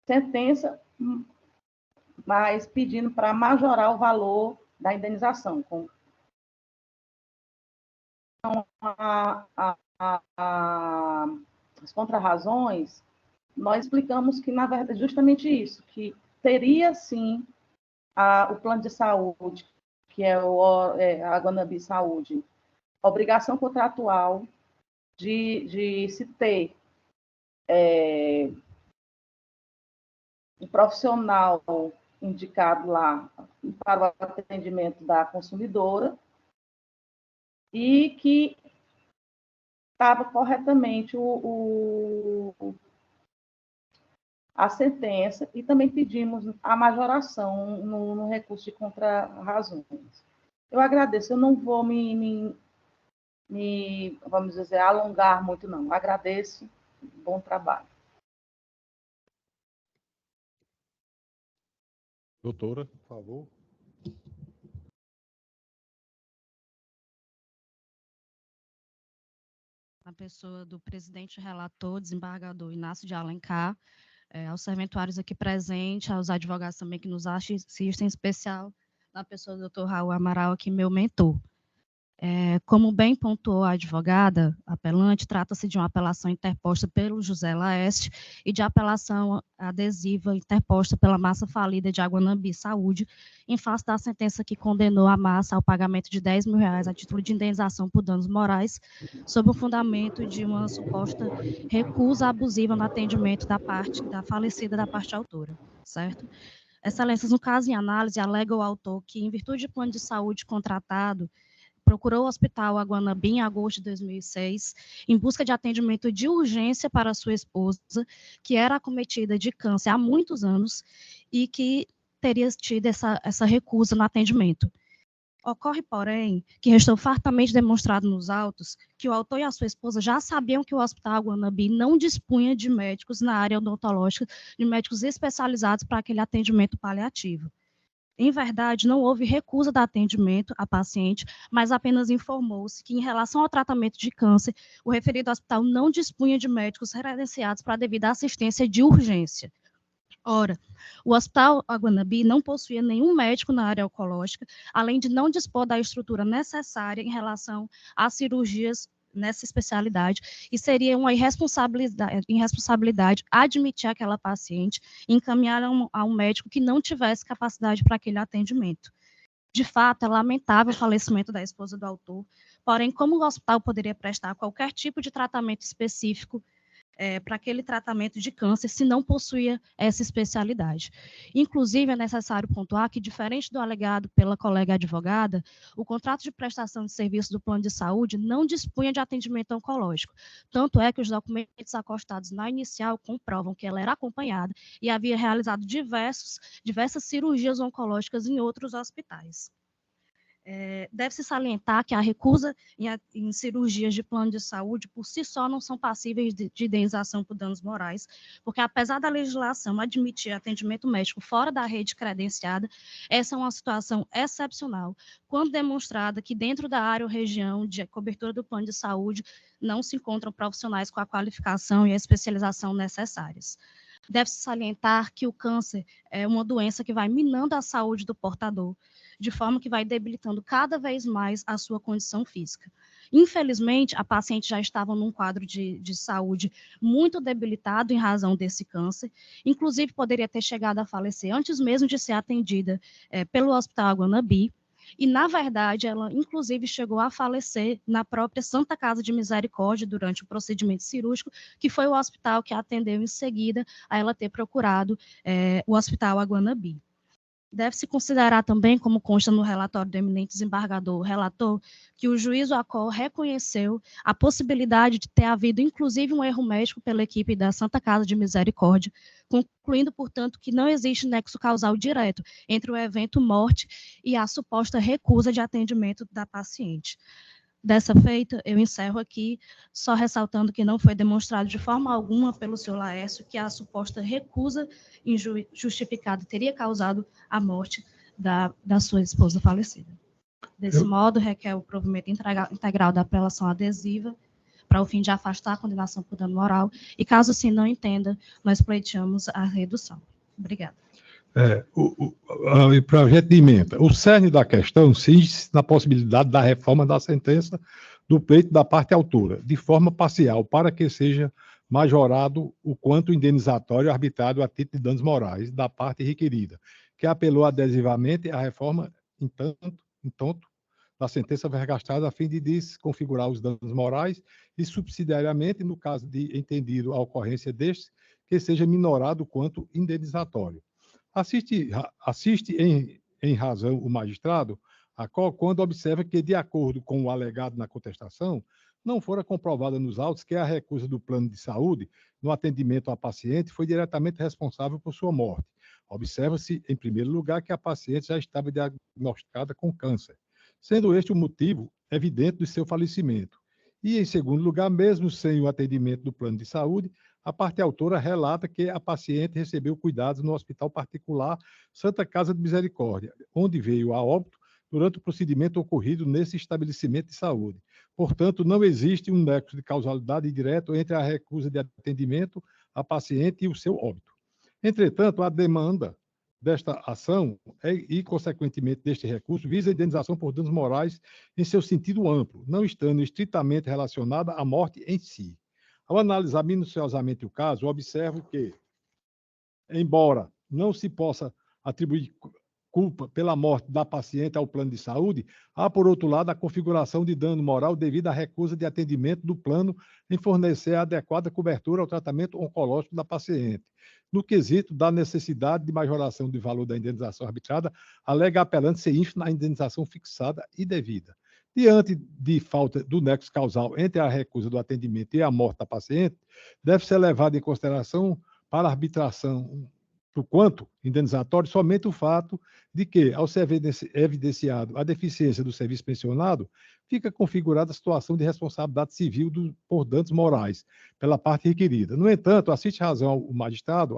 sentença, mas pedindo para majorar o valor da indenização. As contrarrazões, nós explicamos que, na verdade, justamente isso, que teria, sim, o plano de saúde, que é a Guanambi Saúde, obrigação contratual de se ter um profissional indicado lá para o atendimento da consumidora e que estava corretamente a sentença, e também pedimos a majoração no recurso de contrarrazões. Eu agradeço, eu não vou vamos dizer, alongar muito, não. Agradeço, bom trabalho. Doutora, por favor. Na pessoa do presidente relator, desembargador Inácio de Alencar, aos serventuários aqui presentes, aos advogados também que nos assistem, em especial na pessoa do doutor Raul Amaral, aqui meu mentor. Como bem pontuou a advogada apelante, trata-se de uma apelação interposta pelo José Laeste e de apelação adesiva interposta pela massa falida de Aguanambi Saúde, em face da sentença que condenou a massa ao pagamento de R$10 mil a título de indenização por danos morais, sob o fundamento de uma suposta recusa abusiva no atendimento da falecida da parte autora, certo? Excelências, no caso em análise, alega o autor que, em virtude de plano de saúde contratado, procurou o Hospital Aguanambi em agosto de 2006, em busca de atendimento de urgência para sua esposa, que era acometida de câncer há muitos anos e que teria tido essa recusa no atendimento. Ocorre, porém, que restou fartamente demonstrado nos autos que o autor e a sua esposa já sabiam que o Hospital Aguanambi não dispunha de médicos na área odontológica, de médicos especializados para aquele atendimento paliativo. Em verdade, não houve recusa de atendimento à paciente, mas apenas informou-se que, em relação ao tratamento de câncer, o referido hospital não dispunha de médicos credenciados para a devida assistência de urgência. Ora, o Hospital Aguanambi não possuía nenhum médico na área oncológica, além de não dispor da estrutura necessária em relação às cirurgias nessa especialidade, e seria uma irresponsabilidade admitir aquela paciente e encaminhar a um médico que não tivesse capacidade para aquele atendimento. De fato, é lamentável o falecimento da esposa do autor, porém, como o hospital poderia prestar qualquer tipo de tratamento específico para aquele tratamento de câncer, se não possuía essa especialidade. Inclusive, é necessário pontuar que, diferente do alegado pela colega advogada, o contrato de prestação de serviço do plano de saúde não dispunha de atendimento oncológico. Tanto é que os documentos acostados na inicial comprovam que ela era acompanhada e havia realizado diversas cirurgias oncológicas em outros hospitais. Deve-se salientar que a recusa em cirurgias de plano de saúde, por si só, não são passíveis de indenização por danos morais, porque, apesar da legislação admitir atendimento médico fora da rede credenciada, essa é uma situação excepcional, quando demonstrada que, dentro da área ou região de cobertura do plano de saúde, não se encontram profissionais com a qualificação e a especialização necessárias. Deve-se salientar que o câncer é uma doença que vai minando a saúde do portador, de forma que vai debilitando cada vez mais a sua condição física. Infelizmente, a paciente já estava num quadro de saúde muito debilitado em razão desse câncer, inclusive poderia ter chegado a falecer antes mesmo de ser atendida pelo Hospital Aguanambi, e, na verdade, ela, inclusive, chegou a falecer na própria Santa Casa de Misericórdia durante o procedimento cirúrgico, que foi o hospital que a atendeu em seguida a ela ter procurado o Hospital Aguanambi. Deve-se considerar também, como consta no relatório do eminente desembargador relator, que o juiz Acol reconheceu a possibilidade de ter havido, inclusive, um erro médico pela equipe da Santa Casa de Misericórdia, concluindo, portanto, que não existe nexo causal direto entre o evento morte e a suposta recusa de atendimento da paciente. Dessa feita, eu encerro aqui, só ressaltando que não foi demonstrado de forma alguma pelo senhor Laércio que a suposta recusa injustificada teria causado a morte da sua esposa falecida. Desse modo, requer o provimento integral da apelação adesiva, para o fim de afastar a condenação por dano moral, e caso assim não entenda, nós pleiteamos a redução. Obrigada. O projeto de emenda. O cerne da questão insiste na possibilidade da reforma da sentença do pleito da parte autora, de forma parcial, para que seja majorado o quanto indenizatório arbitrado a título de danos morais da parte requerida, que apelou adesivamente à reforma, entanto, da sentença vergastada a fim de desconfigurar os danos morais e, subsidiariamente, no caso de entendido a ocorrência destes, que seja minorado o quanto indenizatório. Assiste em razão o magistrado, quando observa que, de acordo com o alegado na contestação, não fora comprovada nos autos que a recusa do plano de saúde no atendimento à paciente foi diretamente responsável por sua morte. Observa-se, em primeiro lugar, que a paciente já estava diagnosticada com câncer, sendo este o motivo evidente do seu falecimento. E, em segundo lugar, mesmo sem o atendimento do plano de saúde, a parte autora relata que a paciente recebeu cuidados no hospital particular Santa Casa de Misericórdia, onde veio a óbito durante o procedimento ocorrido nesse estabelecimento de saúde. Portanto, não existe um nexo de causalidade direto entre a recusa de atendimento à paciente e o seu óbito. Entretanto, a demanda desta ação e, consequentemente, deste recurso, visa a indenização por danos morais em seu sentido amplo, não estando estritamente relacionada à morte em si. Ao analisar minuciosamente o caso, observo que, embora não se possa atribuir culpa pela morte da paciente ao plano de saúde, há, por outro lado, a configuração de dano moral devido à recusa de atendimento do plano em fornecer a adequada cobertura ao tratamento oncológico da paciente. No quesito da necessidade de majoração do valor da indenização arbitrada, alega a apelante ser ínfima a indenização fixada e devida. Diante de falta do nexo causal entre a recusa do atendimento e a morte da paciente, deve ser levado em consideração para a arbitração do quanto indenizatório somente o fato de que, ao ser evidenciado a deficiência do serviço pensionado, fica configurada a situação de responsabilidade civil por danos morais pela parte requerida. No entanto, assiste razão o magistrado,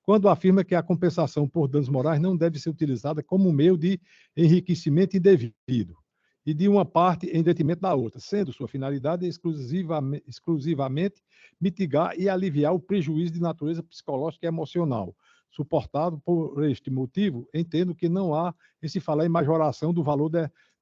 quando afirma que a compensação por danos morais não deve ser utilizada como meio de enriquecimento indevido e de uma parte em detrimento da outra, sendo sua finalidade exclusivamente mitigar e aliviar o prejuízo de natureza psicológica e emocional suportado. Por este motivo, entendo que não há esse falar em majoração do valor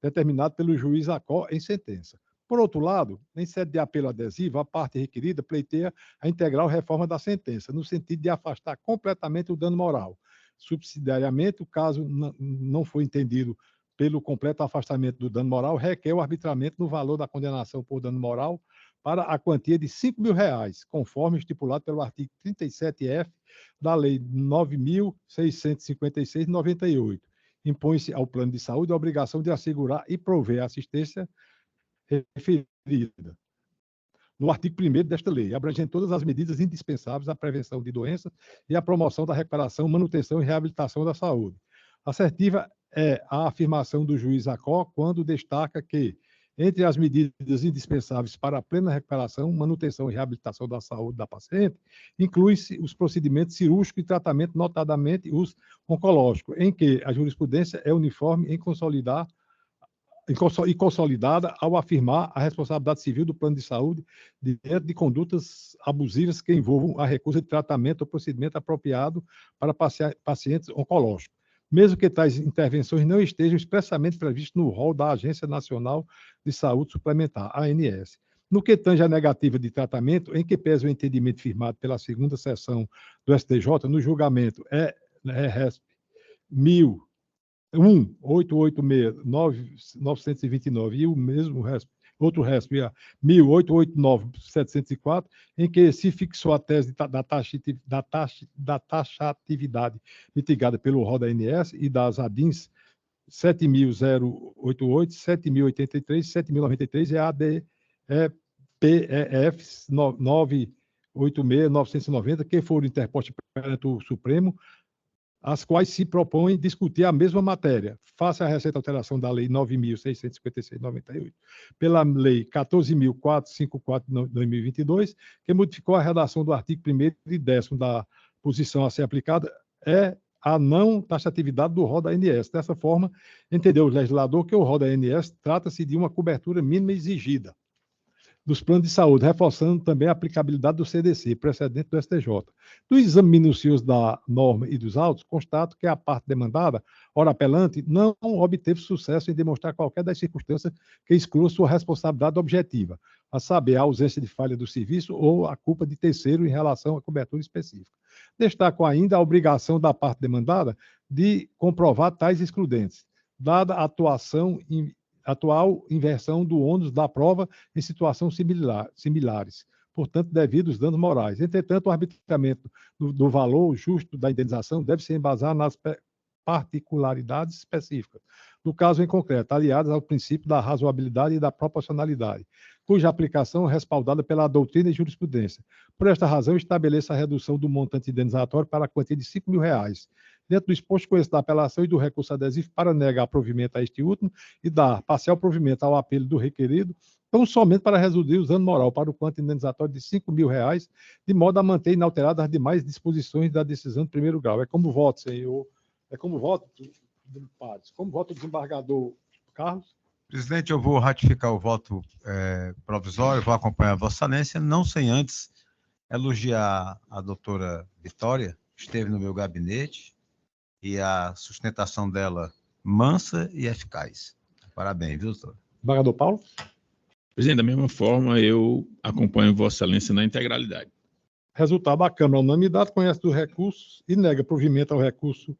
determinado pelo juiz em sentença. Por outro lado, em sede de apelo adesivo, a parte requerida pleiteia a integral reforma da sentença, no sentido de afastar completamente o dano moral. Subsidiariamente, o caso não foi entendido pelo completo afastamento do dano moral, requer o arbitramento no valor da condenação por dano moral para a quantia de R$ 5.000, conforme estipulado pelo artigo 37F da Lei 9.656/98. Impõe-se ao plano de saúde a obrigação de assegurar e prover a assistência referida no artigo 1º desta lei, abrangendo todas as medidas indispensáveis à prevenção de doenças e à promoção da recuperação, manutenção e reabilitação da saúde. Assertiva é a afirmação do juiz Acó quando destaca que, entre as medidas indispensáveis para a plena recuperação, manutenção e reabilitação da saúde da paciente, inclui-se os procedimentos cirúrgicos e tratamento, notadamente os oncológicos, em que a jurisprudência é uniforme e consolidada ao afirmar a responsabilidade civil do plano de saúde diante de condutas abusivas que envolvam a recusa de tratamento ou procedimento apropriado para pacientes oncológicos, mesmo que tais intervenções não estejam expressamente previstas no rol da Agência Nacional de Saúde Suplementar, ANS. No que tange à negativa de tratamento, em que pesa o entendimento firmado pela segunda seção do STJ, no julgamento RESP 1.886.929 e o mesmo outro RESP 1.889.704, em que se fixou a tese da taxatividade mitigada pelo rol da ANS e das ADINs 7.088, 7.083, 7.093 e ADPEF 986.990, que foram interpostas perante o Supremo, as quais se propõem discutir a mesma matéria, face à recente alteração da Lei 9.656/98, pela Lei 14.454/2022, que modificou a redação do artigo 1º e 10º da posição a ser aplicada, é a não taxatividade do rol da ANS. Dessa forma, entendeu o legislador que o rol da ANS trata-se de uma cobertura mínima exigida. dos planos de saúde, reforçando também a aplicabilidade do CDC, precedente do STJ. Do exame minucioso da norma e dos autos, constato que a parte demandada, ora apelante, não obteve sucesso em demonstrar qualquer das circunstâncias que exclua sua responsabilidade objetiva, a saber, a ausência de falha do serviço ou a culpa de terceiro em relação à cobertura específica. Destaco ainda a obrigação da parte demandada de comprovar tais excludentes, dada a atual inversão do ônus da prova em situações similares, portanto, devido aos danos morais. Entretanto, o arbitramento do valor justo da indenização deve se embasar nas particularidades específicas, no caso em concreto, aliadas ao princípio da razoabilidade e da proporcionalidade, cuja aplicação é respaldada pela doutrina e jurisprudência. Por esta razão, estabeleça a redução do montante indenizatório para a quantia de R$ 5.000, dentro do exposto com esse da apelação e do recurso adesivo para negar provimento a este último e dar parcial provimento ao apelo do requerido, tão somente para reduzir o dano moral para o quanto indenizatório de R$ 5.000, de modo a manter inalteradas as demais disposições da decisão de primeiro grau. É como voto, senhor. É como voto, padres. Como voto o desembargador Carlos? Presidente, eu vou ratificar o voto provisório, vou acompanhar Vossa Excelência, não sem antes elogiar a doutora Vitória, que esteve no meu gabinete, e a sustentação dela mansa e eficaz. Parabéns, viu, doutor? Desembargador Paulo? Presidente, da mesma forma, eu acompanho Vossa Excelência na integralidade. Resultado, a Câmara, unanimidade, conhece do recurso e nega provimento ao recurso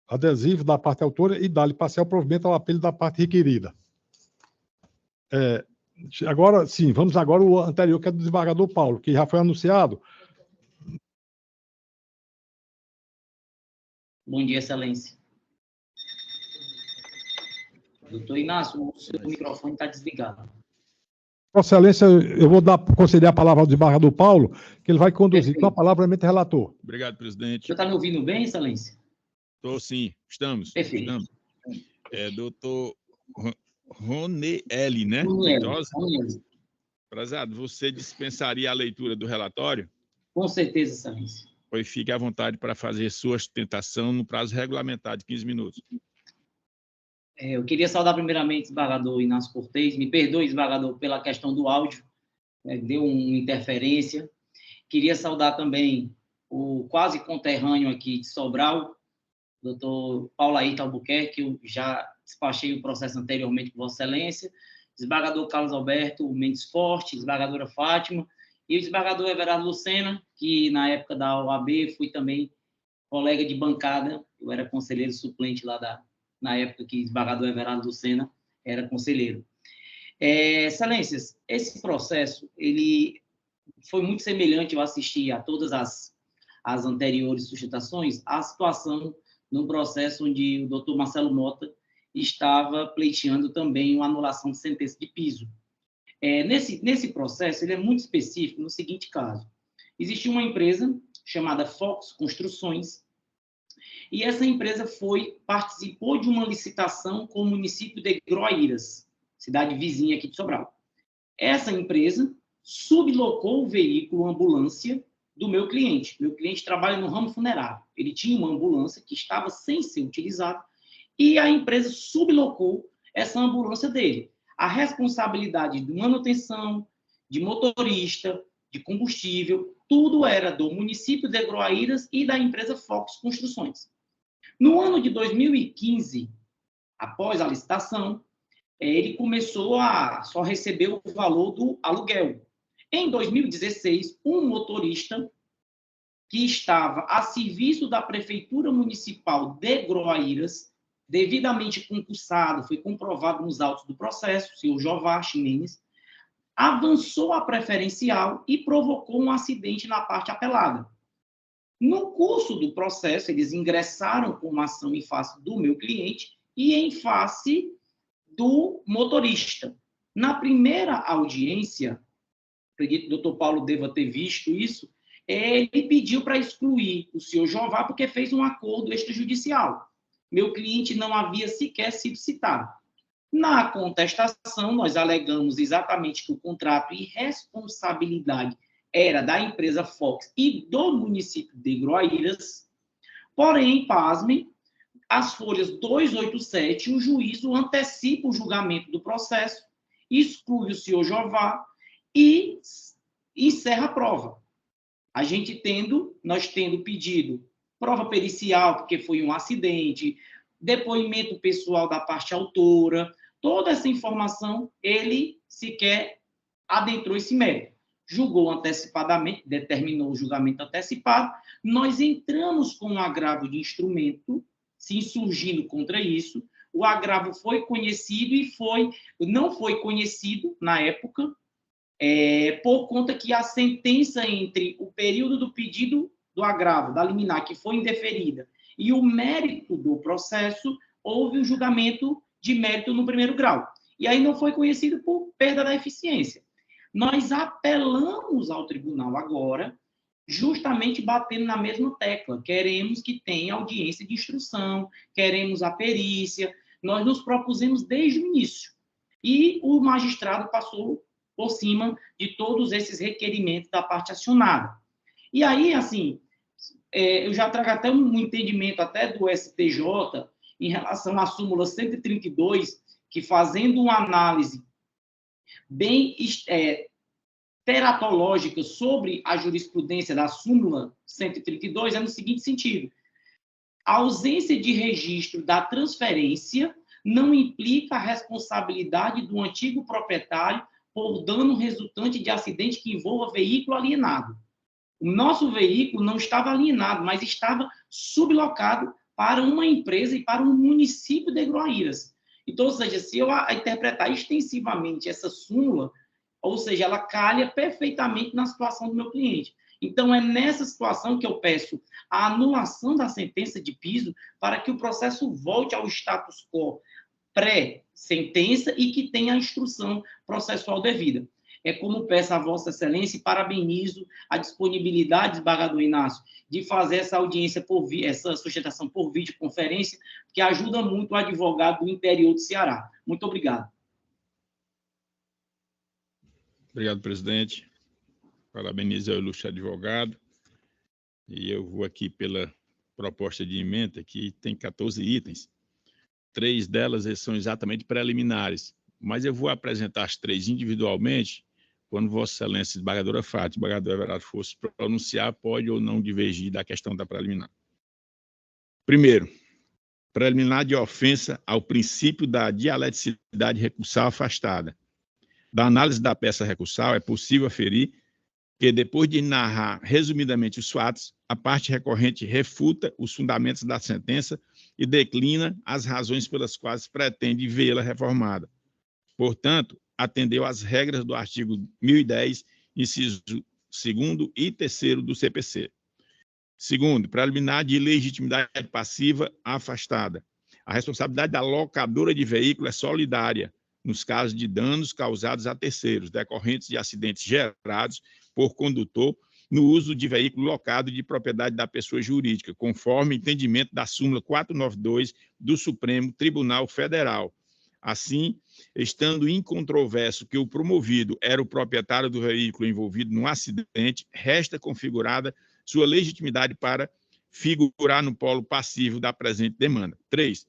adesivo da parte autora e dá-lhe parcial provimento ao apelo da parte requerida. Agora, sim, vamos agora ao anterior, que é do desembargador Paulo, que já foi anunciado. Bom dia, Excelência. Doutor Inácio, o seu microfone está desligado. Vossa Excelência, eu vou conceder a palavra ao desembargador Paulo, que ele vai conduzir com a palavra o relator. Obrigado, presidente. O senhor está me ouvindo bem, Excelência? Estou sim, estamos. Perfeito. Estamos. Doutor Ronelli, né? Ronelli. Prezado, você dispensaria a leitura do relatório? Com certeza, Excelência. Pois fique à vontade para fazer sua sustentação no prazo regulamentar de 15 minutos. Eu queria saudar primeiramente o desembargador Inácio Cortez. Me perdoe, desembargador, pela questão do áudio, deu uma interferência. Queria saudar também o quase conterrâneo aqui de Sobral, doutor Paulo Ayrton Albuquerque, que eu já despachei o processo anteriormente com Vossa Excelência, desembargador Carlos Alberto Mendes Forte, desembargadora Fátima, e o desembargador Everardo Lucena, que na época da OAB fui também colega de bancada, eu era conselheiro suplente lá na época que o desembargador Everardo Lucena era conselheiro. Excelências, esse processo, ele foi muito semelhante, eu assisti a todas as anteriores sustentações, a situação no processo onde o doutor Marcelo Mota estava pleiteando também uma anulação de sentença de piso. Nesse processo, ele é muito específico no seguinte caso. Existia uma empresa chamada Fox Construções, e essa empresa participou de uma licitação com o município de Groaíras, cidade vizinha aqui de Sobral. Essa empresa sublocou o veículo ambulância do meu cliente. Meu cliente trabalha no ramo funerário. Ele tinha uma ambulância que estava sem ser utilizada e a empresa sublocou essa ambulância dele. A responsabilidade de manutenção, de motorista, de combustível, tudo era do município de Groaíras e da empresa Fox Construções. No ano de 2015, após a licitação, ele começou a só receber o valor do aluguel. Em 2016, um motorista que estava a serviço da Prefeitura Municipal de Groaíras, devidamente concursado, foi comprovado nos autos do processo, o senhor Jová Ximenes, avançou a preferencial e provocou um acidente na parte apelada. No curso do processo, eles ingressaram com uma ação em face do meu cliente e em face do motorista. Na primeira audiência, acredito que o doutor Paulo deva ter visto isso, ele pediu para excluir o senhor Jová porque fez um acordo extrajudicial. Meu cliente não havia sequer sido citado. Na contestação, nós alegamos exatamente que o contrato e responsabilidade era da empresa Fox e do município de Groaíras, porém, pasmem, as folhas 287, o juízo antecipa o julgamento do processo, exclui o senhor Jová e encerra a prova. Nós tendo pedido prova pericial, porque foi um acidente, depoimento pessoal da parte autora, toda essa informação, ele sequer adentrou esse mérito. Julgou antecipadamente, determinou o julgamento antecipado, nós entramos com um agravo de instrumento, se insurgindo contra isso, o agravo foi conhecido e não foi conhecido na época, por conta que a sentença entre o período do pedido do agravo, da liminar, que foi indeferida, e o mérito do processo, houve um julgamento de mérito no primeiro grau. E aí não foi conhecido por perda da eficiência. Nós apelamos ao tribunal agora, justamente batendo na mesma tecla. Queremos que tenha audiência de instrução, queremos a perícia. Nós nos propusemos desde o início. E o magistrado passou por cima de todos esses requerimentos da parte acionada. E aí, assim, eu já trago até um entendimento até do STJ em relação à súmula 132, que fazendo uma análise bem teratológica sobre a jurisprudência da súmula 132, é no seguinte sentido: a ausência de registro da transferência não implica a responsabilidade do antigo proprietário por dano resultante de acidente que envolva veículo alienado. O nosso veículo não estava alienado, mas estava sublocado para uma empresa e para um município de Groaíras. Então, ou seja, se eu interpretar extensivamente essa súmula, ou seja, ela calha perfeitamente na situação do meu cliente. Então, é nessa situação que eu peço a anulação da sentença de piso para que o processo volte ao status quo pré-sentença e que tenha a instrução processual devida. É como peço a Vossa Excelência e parabenizo a disponibilidade, desembargador Inácio, de fazer essa audiência, essa sustentação por videoconferência, que ajuda muito o advogado do interior do Ceará. Muito obrigado. Obrigado, presidente. Parabenizo ao ilustre advogado. E eu vou aqui pela proposta de emenda, que tem 14 itens. 3 delas são exatamente preliminares, mas eu vou apresentar as 3 individualmente, quando Vossa Excelência, desembargadora Fátima, desembargador Everardo fosse pronunciar, pode ou não divergir da questão da preliminar. Primeiro, preliminar de ofensa ao princípio da dialeticidade recursal afastada. Da análise da peça recursal, é possível aferir que, depois de narrar resumidamente os fatos, a parte recorrente refuta os fundamentos da sentença e declina as razões pelas quais pretende vê-la reformada. Portanto, atendeu às regras do artigo 1010, inciso 2º e 3º do CPC. Segundo, preliminar de ilegitimidade passiva afastada. A responsabilidade da locadora de veículo é solidária nos casos de danos causados a terceiros, decorrentes de acidentes gerados por condutor no uso de veículo locado de propriedade da pessoa jurídica, conforme entendimento da súmula 492 do Supremo Tribunal Federal. Assim, estando incontroverso que o promovido era o proprietário do veículo envolvido no acidente, resta configurada sua legitimidade para figurar no polo passivo da presente demanda. 3.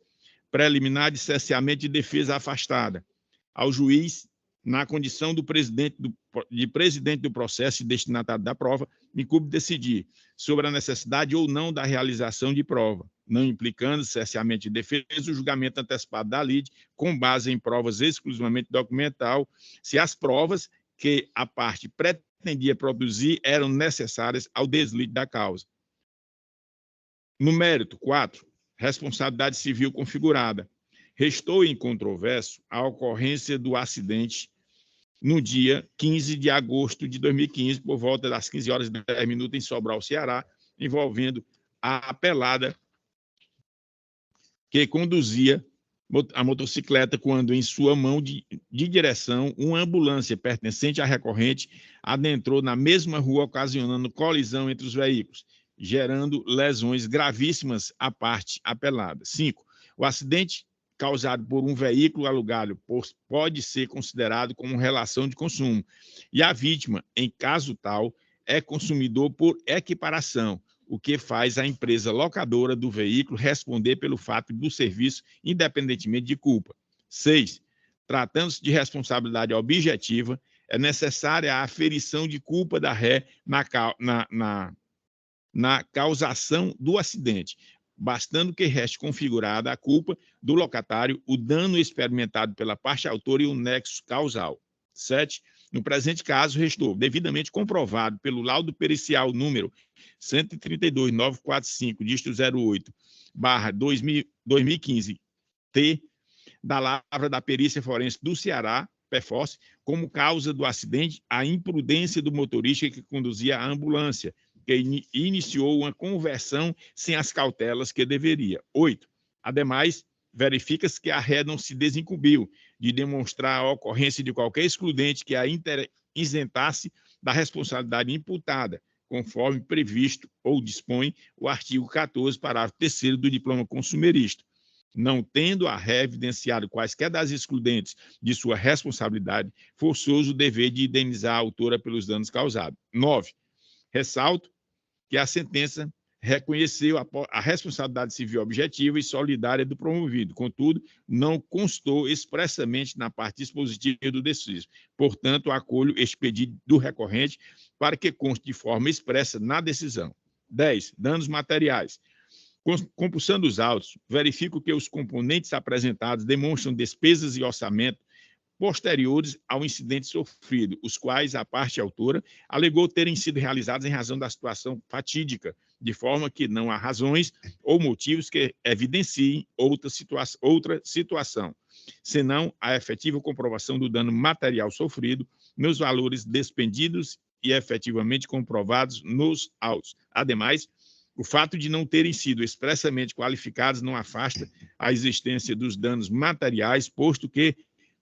Preliminar de cerceamento de defesa afastada. Ao juiz, na condição de presidente do processo e destinatário da prova, incumbe decidir sobre a necessidade ou não da realização de prova, não implicando cerceamento de defesa o julgamento antecipado da lide, com base em provas exclusivamente documental, se as provas que a parte pretendia produzir eram necessárias ao deslite da causa. No mérito, 4. Responsabilidade civil configurada. Restou incontroverso a ocorrência do acidente no dia 15 de agosto de 2015, por volta das 15h10 em Sobral, Ceará, envolvendo a apelada que conduzia a motocicleta quando, em sua mão de direção, uma ambulância pertencente à recorrente adentrou na mesma rua, ocasionando colisão entre os veículos, gerando lesões gravíssimas à parte apelada. 5. O acidente causado por um veículo alugado pode ser considerado como relação de consumo, e a vítima, em caso tal, é consumidor por equiparação, o que faz a empresa locadora do veículo responder pelo fato do serviço, independentemente de culpa. 6. Tratando-se de responsabilidade objetiva, é necessária a aferição de culpa da ré na causação do acidente, bastando que reste configurada a culpa do locatário, o dano experimentado pela parte autora e o nexo causal. 7. No presente caso, restou devidamente comprovado pelo laudo pericial número 132.945, dígito 08/2015-T, da Lavra da Perícia Forense do Ceará, PEFOS, como causa do acidente a imprudência do motorista que conduzia a ambulância, que iniciou uma conversão sem as cautelas que deveria. 8. Ademais, verifica-se que a ré não se desincumbiu de demonstrar a ocorrência de qualquer excludente que a isentasse da responsabilidade imputada, conforme previsto ou dispõe o artigo 14, parágrafo 3º do diploma consumerista, não tendo a ré evidenciado quaisquer das excludentes de sua responsabilidade, forçoso o dever de indenizar a autora pelos danos causados. 9. Ressalto que a sentença reconheceu a responsabilidade civil objetiva e solidária do promovido, contudo, não constou expressamente na parte dispositiva do deciso. Portanto, acolho este pedido do recorrente para que conste de forma expressa na decisão. 10. Danos materiais. Compulsando os autos, verifico que os componentes apresentados demonstram despesas e orçamento posteriores ao incidente sofrido, os quais a parte autora alegou terem sido realizados em razão da situação fatídica, de forma que não há razões ou motivos que evidenciem outra situação, senão a efetiva comprovação do dano material sofrido nos valores despendidos e efetivamente comprovados nos autos. Ademais, o fato de não terem sido expressamente qualificados não afasta a existência dos danos materiais, posto que,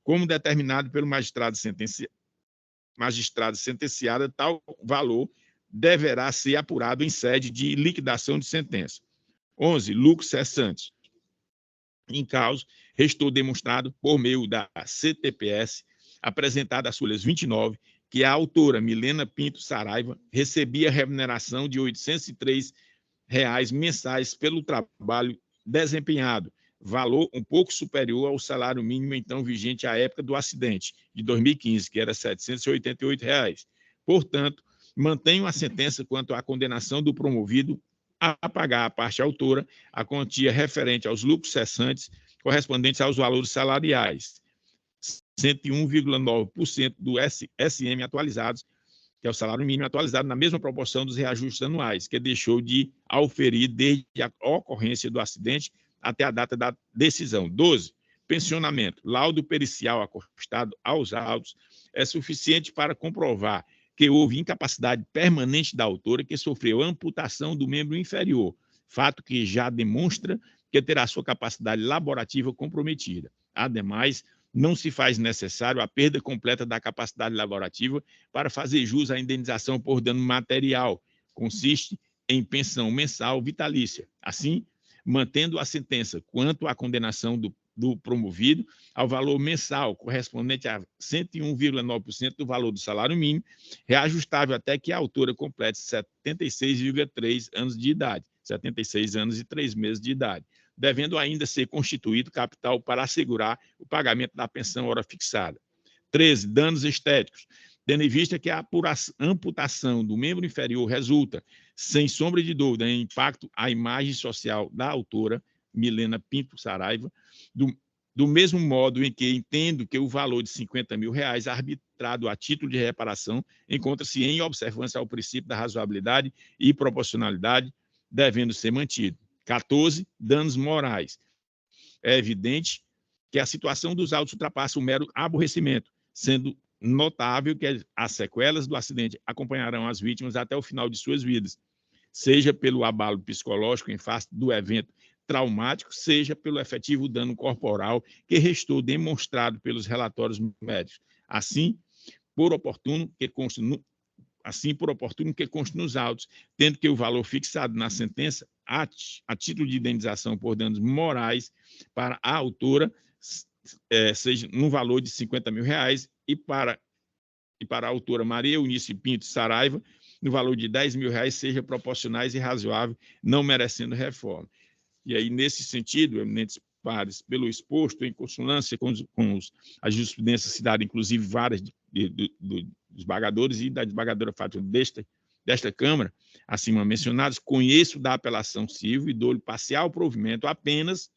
como determinado pelo magistrado sentenciado, tal valor deverá ser apurado em sede de liquidação de sentença. 11. Lucros cessantes. Em causa, restou demonstrado, por meio da CTPS, apresentada às folhas 29, que a autora Milena Pinto Saraiva recebia remuneração de R$ 803 mensais pelo trabalho desempenhado, valor um pouco superior ao salário mínimo então vigente à época do acidente, de 2015, que era R$ 788. Portanto, mantenho a sentença quanto à condenação do promovido a pagar à parte autora a quantia referente aos lucros cessantes correspondentes aos valores salariais, 101,9% do SM atualizados, que é o salário mínimo atualizado na mesma proporção dos reajustes anuais, que deixou de auferir desde a ocorrência do acidente até a data da decisão. 12. Pensionamento. Laudo pericial acostado aos autos é suficiente para comprovar que houve incapacidade permanente da autora que sofreu amputação do membro inferior, fato que já demonstra que terá sua capacidade laborativa comprometida. Ademais, não se faz necessário a perda completa da capacidade laborativa para fazer jus à indenização por dano material. Consiste em pensão mensal vitalícia. Assim, mantendo a sentença quanto à condenação do promovido ao valor mensal correspondente a 101,9% do valor do salário mínimo, reajustável até que a autora complete 76,3 anos de idade, 76 anos e 3 meses de idade, devendo ainda ser constituído capital para assegurar o pagamento da pensão hora fixada. 13. Danos estéticos. Tendo em vista que a amputação do membro inferior resulta, sem sombra de dúvida, em impacto à imagem social da autora, Milena Pinto Saraiva, do mesmo modo em que entendo que o valor de R$ 50 mil arbitrado a título de reparação encontra-se em observância ao princípio da razoabilidade e proporcionalidade, devendo ser mantido. 14. Danos morais. É evidente que a situação dos autos ultrapassa o mero aborrecimento, sendo notável que as sequelas do acidente acompanharão as vítimas até o final de suas vidas, seja pelo abalo psicológico em face do evento traumático, seja pelo efetivo dano corporal que restou demonstrado pelos relatórios médicos. Assim, por oportuno que conste nos autos, tendo que o valor fixado na sentença a título de indenização por danos morais para a autora seja no valor de R$ 50 mil e para a autora Maria Eunice Pinto Saraiva no valor de R$ 10 mil seja proporcionais e razoável, não merecendo reforma. E aí, nesse sentido, eminentes pares, pelo exposto, em consonância com a jurisprudência cidade, inclusive várias dos desembargadores e da desembargadora Fátima desta Câmara, acima mencionados, conheço da apelação civil e dou-lhe parcial provimento apenas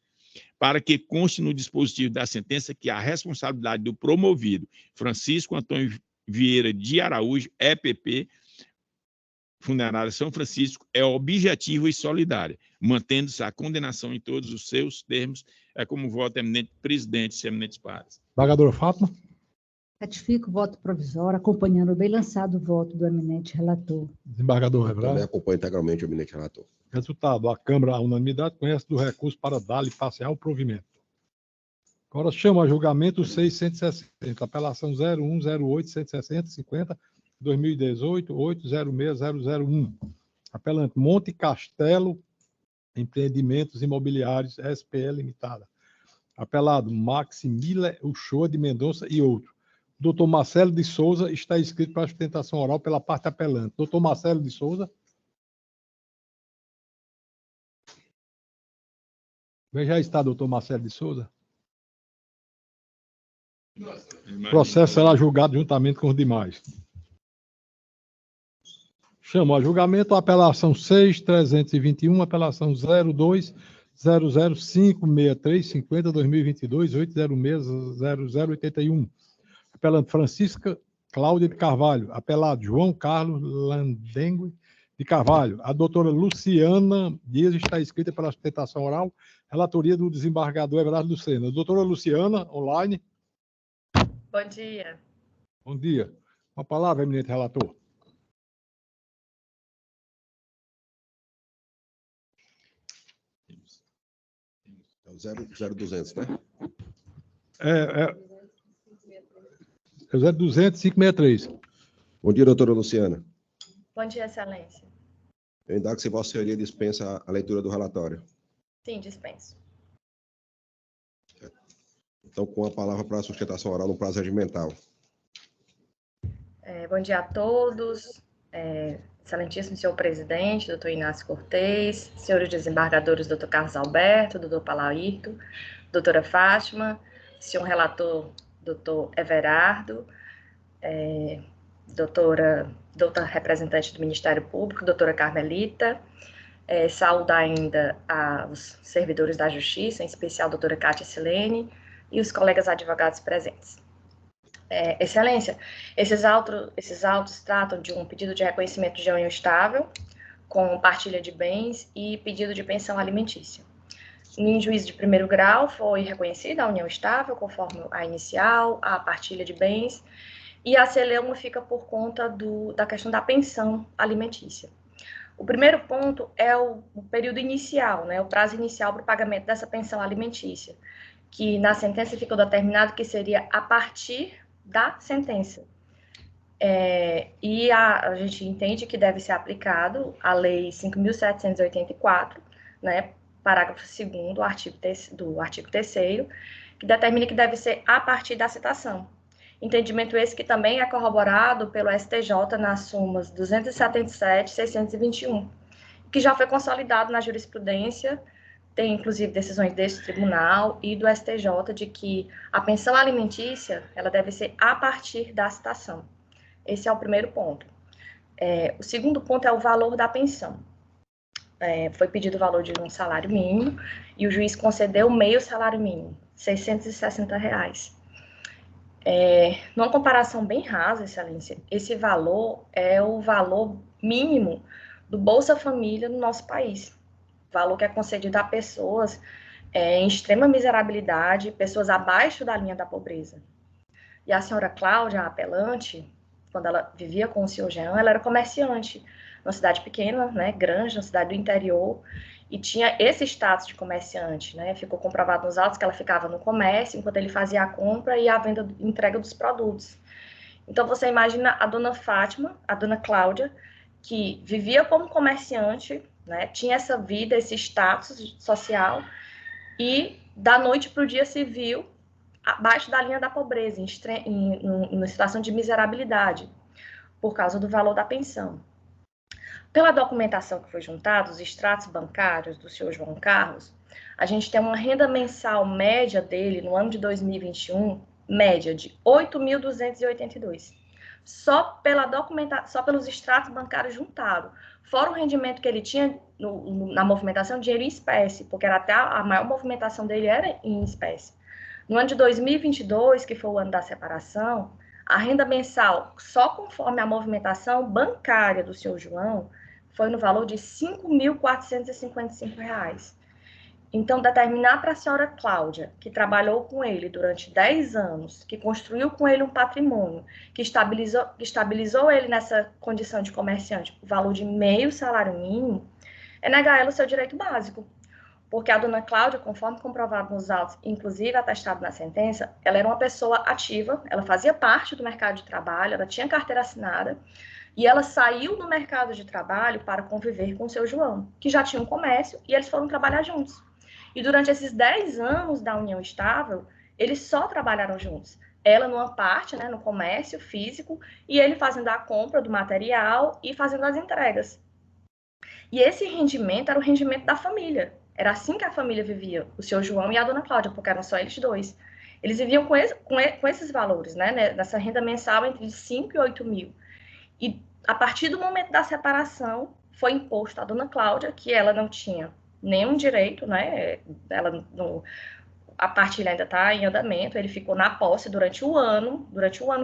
para que conste no dispositivo da sentença que a responsabilidade do promovido Francisco Antônio Vieira de Araújo, EPP, Funerária São Francisco, é objetiva e solidária, mantendo-se a condenação em todos os seus termos, como voto eminente presidente e eminentes pares. Desembargadora Fátima. Ratifico o voto provisório, acompanhando o bem lançado o voto do eminente relator. Desembargador Rebrado. Também acompanho integralmente o eminente relator. Resultado, a Câmara, à unanimidade, conhece do recurso para dar-lhe parcial provimento. Agora chama a julgamento 660, apelação 0108-160-50, 2018, 806001. Apelante Monte Castelo Empreendimentos Imobiliários, SPE Limitada. Apelado Maximila Uchoa de Mendonça e outro. Doutor Marcelo de Souza está inscrito para a sustentação oral pela parte apelante. Doutor Marcelo de Souza. Já está, doutor Marcelo de Souza. O processo será julgado juntamente com os demais. Chamo a julgamento a apelação 6.321, apelação 02.0056350-2022, 806-0081. Apelante Francisca Cláudia de Carvalho. Apelado João Carlos Landengue de Carvalho. A doutora Luciana Dias está inscrita para a sustentação oral, relatoria do desembargador Everardo Lucena. Doutora Luciana, online. Bom dia. Bom dia. Com a palavra, eminente relator. É o 0200, né? É o 0200-563. Bom dia, doutora Luciana. Bom dia, excelência. Eu indago se Vossa Senhoria dispensa a leitura do relatório. Sim, dispenso. Então, com a palavra para a sustentação oral no prazo regimental. Bom dia a todos. Excelentíssimo senhor presidente, doutor Inácio Cortez, senhores desembargadores, doutor Carlos Alberto, doutor Palairto, doutora Fátima, senhor relator, doutor Everardo, doutora representante do Ministério Público, doutora Carmelita, saúdo ainda aos servidores da Justiça, em especial a doutora Cátia Silene e os colegas advogados presentes. Excelência, esses autos tratam de um pedido de reconhecimento de união estável, com partilha de bens e pedido de pensão alimentícia. Em juízo de primeiro grau, foi reconhecida a união estável, conforme a inicial, a partilha de bens, e a celeuma fica por conta da questão da pensão alimentícia. O primeiro ponto é o período inicial, né, o prazo inicial para o pagamento dessa pensão alimentícia, que na sentença ficou determinado que seria a partir da sentença. E a gente entende que deve ser aplicado a Lei 5.784, né, parágrafo 2º do artigo 3º, que determina que deve ser a partir da citação. Entendimento esse que também é corroborado pelo STJ nas sumas 277 e 621, que já foi consolidado na jurisprudência. Tem, inclusive, decisões desse tribunal e do STJ de que a pensão alimentícia ela deve ser a partir da citação. Esse é o primeiro ponto. O segundo ponto é o valor da pensão. Foi pedido o valor de um salário mínimo e o juiz concedeu meio salário mínimo, R$ 660. Numa comparação bem rasa, excelência, esse valor é o valor mínimo do Bolsa Família no nosso país. Valor que é concedido a pessoas em extrema miserabilidade, pessoas abaixo da linha da pobreza. E a senhora Cláudia, a apelante, quando ela vivia com o senhor Jean, ela era comerciante, numa cidade pequena, né, grande, uma cidade do interior, e tinha esse status de comerciante, né, ficou comprovado nos autos que ela ficava no comércio, enquanto ele fazia a compra e a venda, entrega dos produtos. Então, você imagina a dona Fátima, a dona Cláudia, que vivia como comerciante, né, tinha essa vida, esse status social, e da noite para o dia se viu abaixo da linha da pobreza, em situação de miserabilidade, por causa do valor da pensão. Pela documentação que foi juntada, os extratos bancários do senhor João Carlos, a gente tem uma renda mensal média dele no ano de 2021 média de 8.282. Só pelos extratos bancários juntados. Fora o rendimento que ele tinha na movimentação, dinheiro em espécie, porque era até a maior movimentação dele era em espécie. No ano de 2022, que foi o ano da separação, a renda mensal, só conforme a movimentação bancária do senhor João, foi no valor de R$ 5.455. Então, determinar para a senhora Cláudia, que trabalhou com ele durante 10 anos, que construiu com ele um patrimônio, que estabilizou ele nessa condição de comerciante, o valor de meio salário mínimo, é negar ela o seu direito básico. Porque a dona Cláudia, conforme comprovado nos autos, inclusive atestado na sentença, ela era uma pessoa ativa, ela fazia parte do mercado de trabalho, ela tinha carteira assinada, e ela saiu do mercado de trabalho para conviver com o seu João, que já tinha um comércio, e eles foram trabalhar juntos. E durante esses 10 anos da união estável, eles só trabalharam juntos. Ela numa parte, né, no comércio físico, e ele fazendo a compra do material e fazendo as entregas. E esse rendimento era o rendimento da família. Era assim que a família vivia, o seu João e a dona Cláudia, porque eram só eles dois. Eles viviam com esses valores, né, nessa renda mensal entre 5 e 8 mil. E a partir do momento da separação, foi imposto à dona Cláudia que ela não tinha nenhum direito, né? A partilha ainda está em andamento, ele ficou na posse durante o ano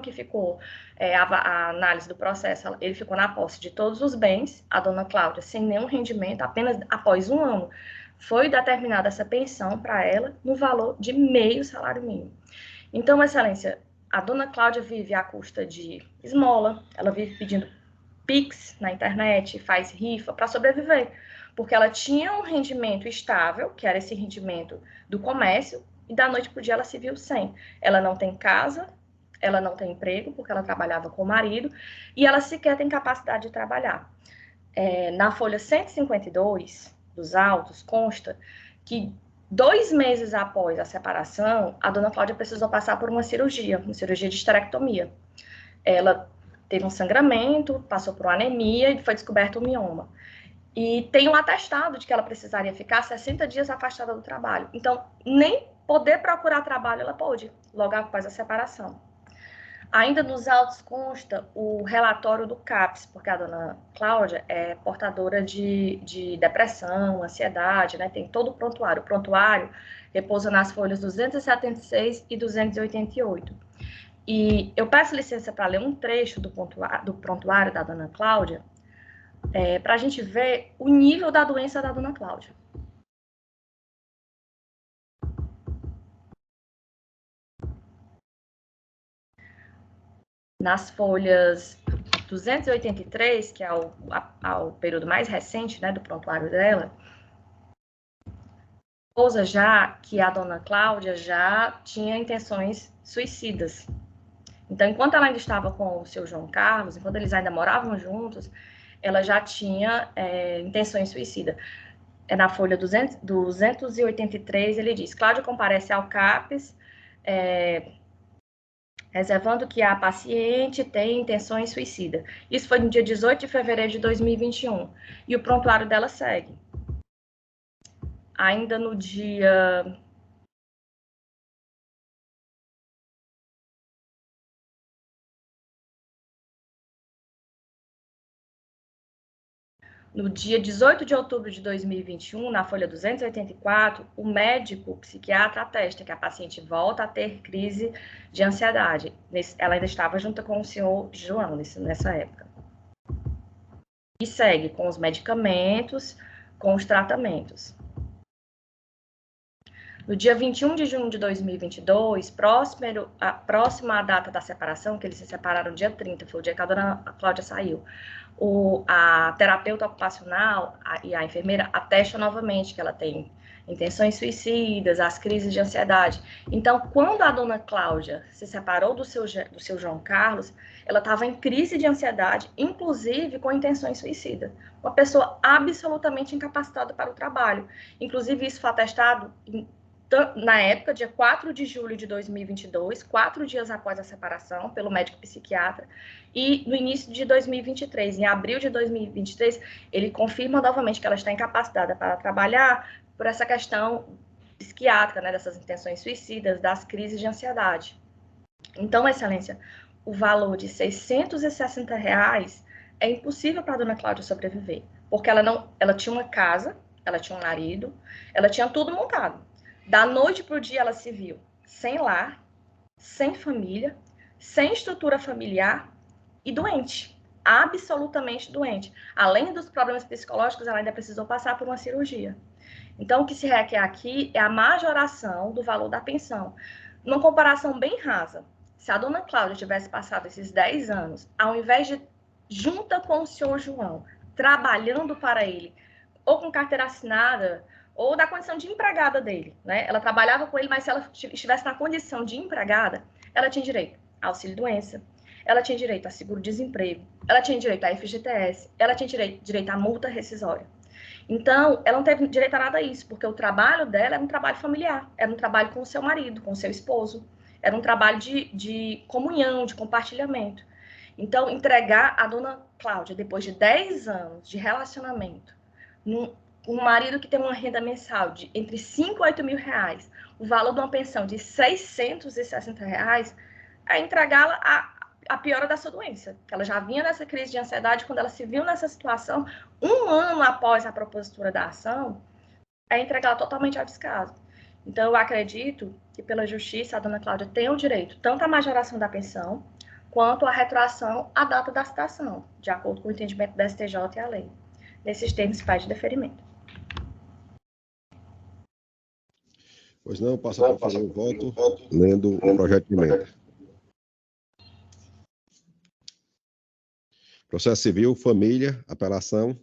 que ficou a análise do processo, ele ficou na posse de todos os bens, a dona Cláudia sem nenhum rendimento, apenas após um ano, foi determinada essa pensão para ela no valor de meio salário mínimo. Então, Excelência, a dona Cláudia vive à custa de esmola, ela vive pedindo Pix na internet, faz rifa para sobreviver, porque ela tinha um rendimento estável, que era esse rendimento do comércio, e da noite para o dia ela se viu sem. Ela não tem casa, ela não tem emprego, porque ela trabalhava com o marido, e ela sequer tem capacidade de trabalhar. Na folha 152 dos autos, consta que 2 meses após a separação, a dona Cláudia precisou passar por uma cirurgia de esterectomia. Ela teve um sangramento, passou por uma anemia e foi descoberto um mioma. E tem um atestado de que ela precisaria ficar 60 dias afastada do trabalho. Então, nem poder procurar trabalho ela pôde, logo após a separação. Ainda nos autos consta o relatório do CAPS, porque a dona Cláudia é portadora de depressão, ansiedade, né? Tem todo o prontuário. O prontuário repousa nas folhas 276 e 288. E eu peço licença para ler um trecho do prontuário da dona Cláudia, para a gente ver o nível da doença da dona Cláudia. Nas folhas 283, que é o período mais recente, né, do prontuário dela, pousa já que a dona Cláudia já tinha intenções suicidas. Então, enquanto ela ainda estava com o seu João Carlos, enquanto eles ainda moravam juntos, ela já tinha intenções suicidas. Na folha 283, ele diz: Cláudia comparece ao CAPES, reservando que a paciente tem intenções suicidas. Isso foi no dia 18 de fevereiro de 2021. E o prontuário dela segue. Ainda no dia... No dia 18 de outubro de 2021, na folha 284, o médico psiquiatra atesta que a paciente volta a ter crise de ansiedade. Ela ainda estava junto com o senhor João nessa época. E segue com os medicamentos, com os tratamentos. No dia 21 de junho de 2022, próxima à data da separação, que eles se separaram dia 30, foi o dia que a dona Cláudia saiu, a terapeuta ocupacional e a enfermeira atestam novamente que ela tem intenções suicidas, as crises de ansiedade. Então, quando a dona Cláudia se separou do seu João Carlos, ela estava em crise de ansiedade, inclusive com intenções suicidas. Uma pessoa absolutamente incapacitada para o trabalho. Inclusive, isso foi atestado na época, dia 4 de julho de 2022, 4 dias após a separação, pelo médico psiquiatra, e no início de 2023, em abril de 2023, ele confirma novamente que ela está incapacitada para trabalhar por essa questão psiquiátrica, né, dessas intenções suicidas, das crises de ansiedade. Então, Excelência, o valor de R$ 660 é impossível para a dona Cláudia sobreviver, porque ela tinha uma casa, ela tinha um marido, ela tinha tudo montado. Da noite para o dia ela se viu sem lar, sem família, sem estrutura familiar e doente, absolutamente doente. Além dos problemas psicológicos, ela ainda precisou passar por uma cirurgia. Então, o que se requer aqui é a majoração do valor da pensão. Numa comparação bem rasa, se a dona Cláudia tivesse passado esses 10 anos, ao invés de junta com o senhor João, trabalhando para ele, ou com carteira assinada, ou da condição de empregada dele, né? Ela trabalhava com ele, mas se ela estivesse na condição de empregada, ela tinha direito a auxílio-doença, ela tinha direito a seguro-desemprego, ela tinha direito a FGTS, ela tinha direito a multa rescisória. Então, ela não teve direito a nada disso, porque o trabalho dela era um trabalho familiar, era um trabalho com o seu marido, com o seu esposo, era um trabalho de comunhão, de compartilhamento. Então, entregar a dona Cláudia, depois de 10 anos de relacionamento, um marido que tem uma renda mensal de entre 5 e 8 mil reais, o valor de uma pensão de 660 reais, é entregá-la a piora da sua doença. Ela já vinha nessa crise de ansiedade, quando ela se viu nessa situação, 1 ano após a propositura da ação, é entregá-la totalmente ao descaso. Então, eu acredito que, pela justiça, a dona Cláudia tem o direito tanto à majoração da pensão, quanto à retroação à data da citação, de acordo com o entendimento da STJ e a lei. Nesses termos, se faz de deferimento. Pois não, passo a fazer o voto, lendo o projeto de emenda. Processo Civil, Família, Apelação,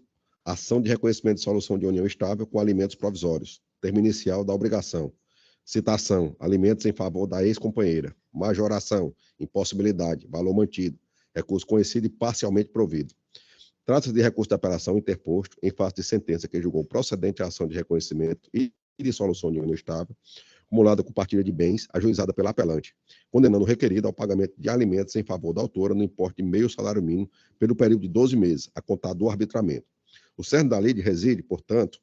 Ação de Reconhecimento de Solução de União Estável com Alimentos Provisórios, termo inicial da obrigação. Citação, alimentos em favor da ex-companheira. Majoração, impossibilidade, valor mantido, recurso conhecido e parcialmente provido. Trata-se de recurso de apelação interposto em face de sentença que julgou procedente a ação de reconhecimento e de solução de união estável, acumulada com partilha de bens, ajuizada pela apelante, condenando o requerido ao pagamento de alimentos em favor da autora no importe de meio salário mínimo pelo período de 12 meses, a contar do arbitramento. O cerne da lei reside, portanto,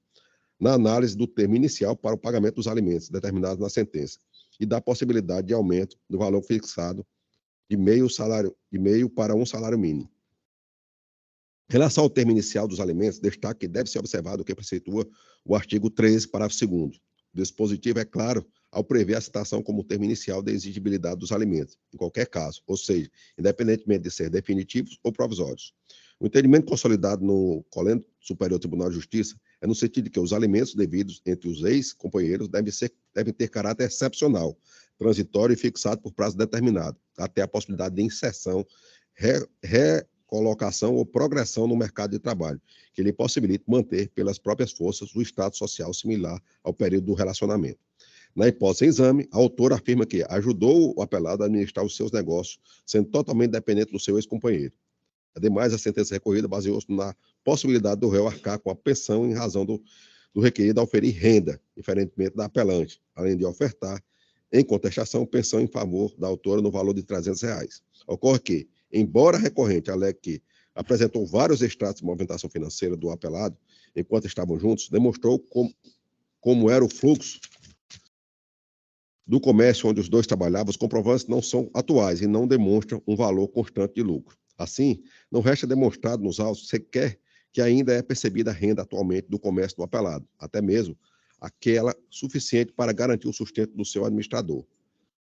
na análise do termo inicial para o pagamento dos alimentos determinados na sentença e da possibilidade de aumento do valor fixado de meio para um salário mínimo. Em relação ao termo inicial dos alimentos, destaque que deve ser observado o que preceitua o artigo 13, parágrafo 2º. O dispositivo é claro ao prever a citação como termo inicial da exigibilidade dos alimentos, em qualquer caso, ou seja, independentemente de ser definitivos ou provisórios. O entendimento consolidado no Colégio Superior Tribunal de Justiça é no sentido de que os alimentos devidos entre os ex-companheiros devem ter caráter excepcional, transitório e fixado por prazo determinado, até a possibilidade de inserção, recolocação ou progressão no mercado de trabalho, que lhe possibilite manter pelas próprias forças o estado social similar ao período do relacionamento. Na hipótese em exame, a autora afirma que ajudou o apelado a administrar os seus negócios, sendo totalmente dependente do seu ex-companheiro. Ademais, a sentença recorrida baseou-se na possibilidade do réu arcar com a pensão em razão do requerido a oferir renda, diferentemente da apelante, além de ofertar, em contestação, pensão em favor da autora no valor de R$ 300 reais. Ocorre que, embora a recorrente alegue que apresentou vários extratos de movimentação financeira do apelado, enquanto estavam juntos, demonstrou como era o fluxo do comércio onde os dois trabalhavam. Os comprovantes não são atuais e não demonstram um valor constante de lucro. Assim, não resta demonstrado nos autos sequer que ainda é percebida a renda atualmente do comércio do apelado, até mesmo aquela suficiente para garantir o sustento do seu administrador.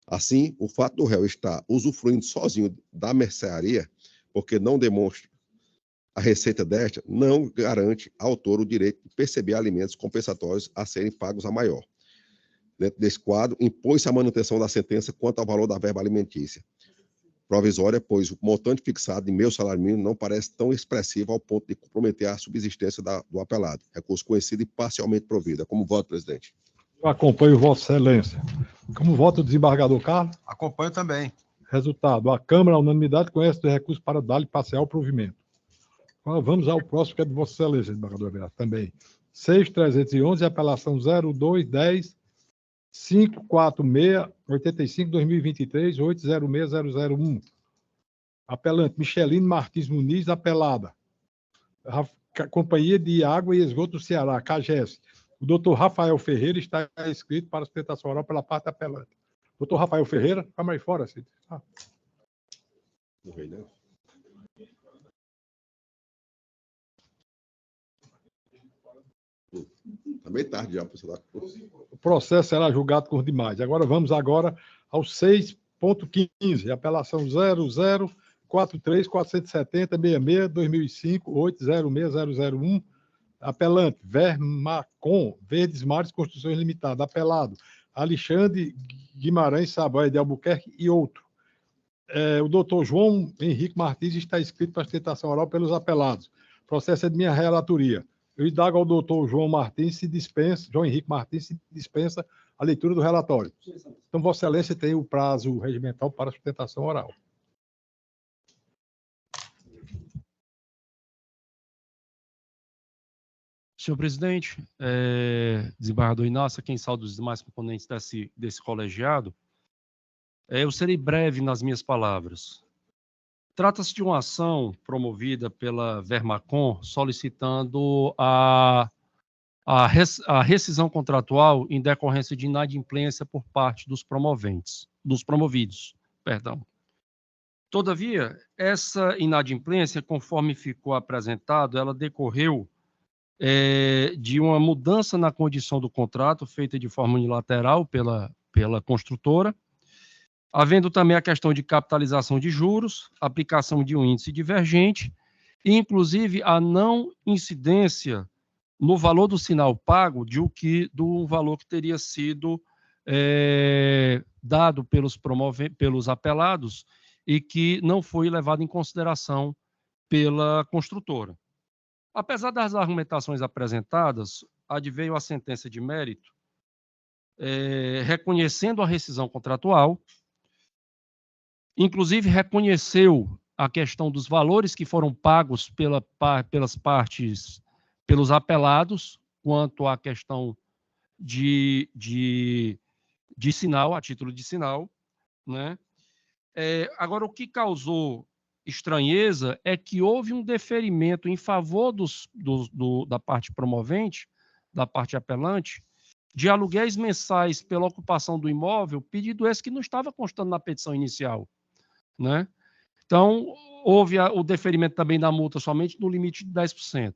Assim, o fato do réu estar usufruindo sozinho da mercearia, porque não demonstra a receita desta, não garante ao autor o direito de perceber alimentos compensatórios a serem pagos a maior. Dentro desse quadro, impõe-se a manutenção da sentença quanto ao valor da verba alimentícia provisória, pois o montante fixado de meio salário mínimo não parece tão expressivo ao ponto de comprometer a subsistência do apelado. Recurso conhecido e parcialmente provido. Como voto, presidente? Eu acompanho Vossa Excelência. Como voto o desembargador Carlos? Acompanho também. Resultado: a Câmara, à unanimidade, conhece o recurso para dar-lhe parcial provimento. Agora vamos ao próximo, que é de Vossa Excelência, desembargador Everardo, também. 6.311, apelação 0210 546 85 2023 806001. Apelante Micheline Martins Muniz, apelada. Companhia de Água e Esgoto do Ceará, CAGES. O doutor Rafael Ferreira está inscrito para sustentação oral pela parte apelante. Doutor Rafael Ferreira, vai mais fora, Cid. Não veio, né? Está bem tarde já, professor. O processo será julgado por demais. Agora vamos ao 6.15, apelação 0043-470-66-2005-806001, apelante Vermacom, Verdes Mares Construções Limitada, apelado Alexandre Guimarães Saboia de Albuquerque e outro. O doutor João Henrique Martins está inscrito para sustentação oral pelos apelados. O processo é de minha relatoria. Eu indago ao doutor João Henrique Martins se dispensa a leitura do relatório. Então, Vossa Excelência tem o prazo regimental para a sustentação oral. Senhor presidente, desembargador Inácio, quem saúda os demais componentes desse colegiado, eu serei breve nas minhas palavras. Trata-se de uma ação promovida pela Vermacom solicitando a rescisão contratual em decorrência de inadimplência por parte dos promovidos. Todavia, essa inadimplência, conforme ficou apresentado, ela decorreu de uma mudança na condição do contrato feita de forma unilateral pela construtora, havendo também a questão de capitalização de juros, aplicação de um índice divergente e, inclusive, a não incidência no valor do sinal pago do valor que teria sido dado pelos apelados e que não foi levado em consideração pela construtora. Apesar das argumentações apresentadas, adveio a sentença de mérito, reconhecendo a rescisão contratual, inclusive reconheceu a questão dos valores que foram pagos pelas partes, pelos apelados, quanto à questão de sinal, a título de sinal, né? Agora, o que causou estranheza é que houve um deferimento em favor da parte promovente, da parte apelante, de aluguéis mensais pela ocupação do imóvel, pedido esse que não estava constando na petição inicial, né? Então, houve o deferimento também da multa somente no limite de 10%.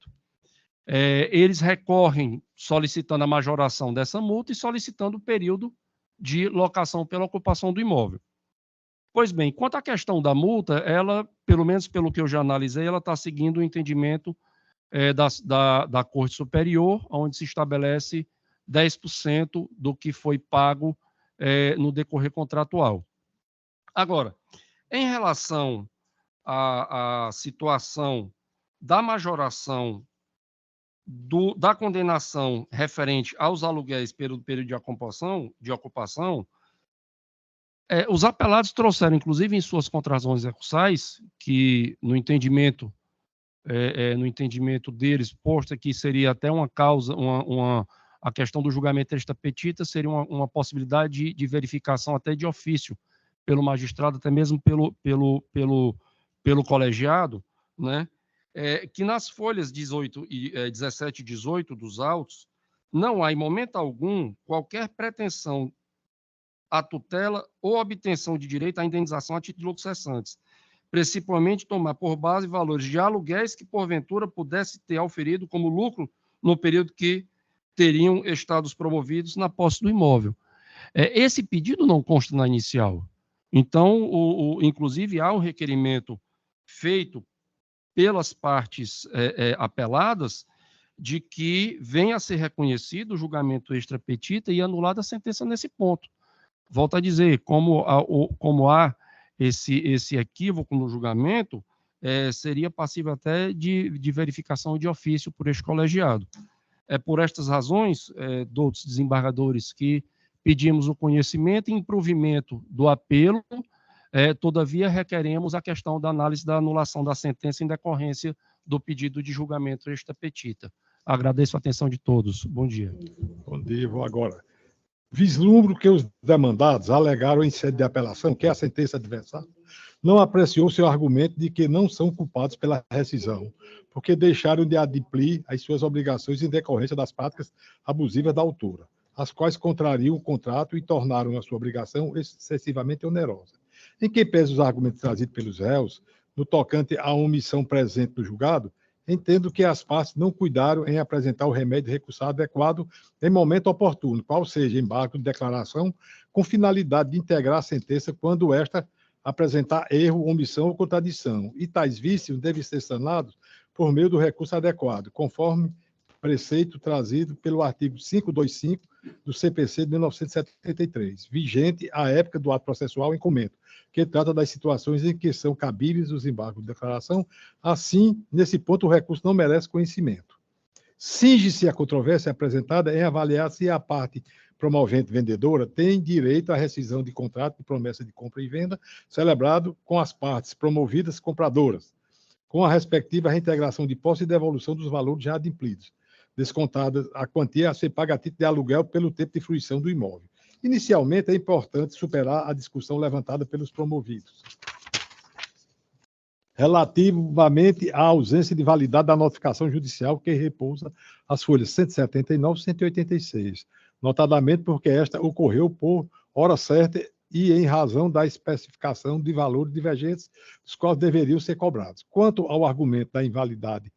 Eles recorrem solicitando a majoração dessa multa e solicitando o período de locação pela ocupação do imóvel. Pois bem, quanto à questão da multa, ela, pelo menos pelo que eu já analisei, ela está seguindo o entendimento da Corte Superior, onde se estabelece 10% do que foi pago no decorrer contratual. Agora, em relação à situação da majoração da condenação referente aos aluguéis pelo período de ocupação, os apelados trouxeram, inclusive em suas contradições recursais, que no entendimento deles, posto que seria até uma causa, a questão do julgamento extra petita seria uma possibilidade de verificação até de ofício pelo magistrado, até mesmo pelo colegiado, né? Que nas folhas 17 e 18 dos autos, não há, em momento algum, qualquer pretensão à tutela ou obtenção de direito à indenização a título de lucros cessantes, principalmente tomar por base valores de aluguéis que, porventura, pudesse ter auferido como lucro no período que teriam estado promovidos na posse do imóvel. Esse pedido não consta na inicial. Então, inclusive, há um requerimento feito pelas partes apeladas de que venha a ser reconhecido o julgamento extra petita e anulada a sentença nesse ponto. Volto a dizer, como há esse equívoco no julgamento, seria passível até de verificação de ofício por este colegiado. Por estas razões, dos desembargadores, que pedimos o conhecimento e improvimento do apelo, todavia requeremos a questão da análise da anulação da sentença em decorrência do pedido de julgamento extra petita. Agradeço a atenção de todos. Bom dia. Bom dia, vou agora. Vislumbro que os demandados alegaram em sede de apelação que a sentença adversária não apreciou seu argumento de que não são culpados pela rescisão, porque deixaram de adimplir as suas obrigações em decorrência das práticas abusivas da autora. as quais contrariam o contrato e tornaram a sua obrigação excessivamente onerosa. Em que pese os argumentos trazidos pelos réus, no tocante à omissão presente no julgado, entendo que as partes não cuidaram em apresentar o remédio recursado adequado em momento oportuno, qual seja embargo de declaração, com finalidade de integrar a sentença quando esta apresentar erro, omissão ou contradição, e tais vícios devem ser sanados por meio do recurso adequado, conforme preceito trazido pelo artigo 525 do CPC de 1973, vigente à época do ato processual em comento, que trata das situações em que são cabíveis os embargos de declaração. Assim, nesse ponto, o recurso não merece conhecimento. Cinge-se a controvérsia apresentada em avaliar se a parte promovente vendedora tem direito à rescisão de contrato de promessa de compra e venda celebrado com as partes promovidas compradoras, com a respectiva reintegração de posse e devolução dos valores já adimplidos, descontada a quantia a ser paga a título de aluguel pelo tempo de fruição do imóvel. Inicialmente, é importante superar a discussão levantada pelos promovidos, relativamente à ausência de validade da notificação judicial que repousa as folhas 179 e 186, notadamente porque esta ocorreu por hora certa e em razão da especificação de valores divergentes, dos quais deveriam ser cobrados. Quanto ao argumento da invalidade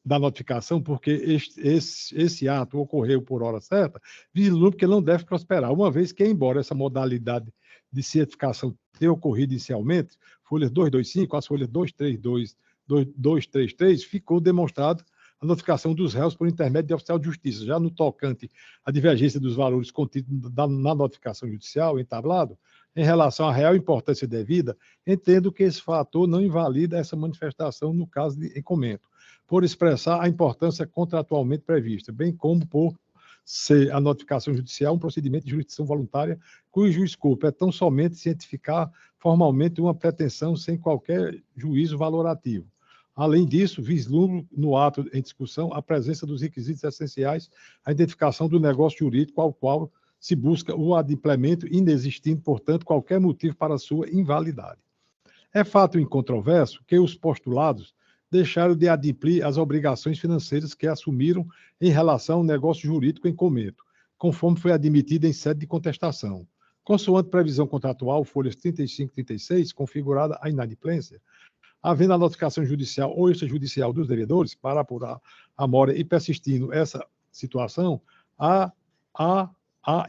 da notificação, porque esse ato ocorreu por hora certa, vislumbra que não deve prosperar, uma vez que, embora essa modalidade de certificação tenha ocorrido inicialmente, folhas 225, as folhas 232, 233, ficou demonstrado a notificação dos réus por intermédio de oficial de justiça. Já no tocante à divergência dos valores contidos na notificação judicial, entablado, em relação à real importância devida, entendo que esse fator não invalida essa manifestação no caso em comento, por expressar a importância contratualmente prevista, bem como por ser a notificação judicial um procedimento de jurisdição voluntária, cujo escopo é tão somente cientificar formalmente uma pretensão sem qualquer juízo valorativo. Além disso, vislumbro no ato em discussão a presença dos requisitos essenciais à identificação do negócio jurídico ao qual se busca o adimplemento, inexistindo, portanto, qualquer motivo para sua invalidade. É fato incontroverso que os postulados deixaram de adimplir as obrigações financeiras que assumiram em relação ao negócio jurídico em comento, conforme foi admitido em sede de contestação. Consoante previsão contratual, folhas 35 e 36, configurada a inadimplência, havendo a notificação judicial ou extrajudicial dos devedores para apurar a mora e persistindo essa situação, há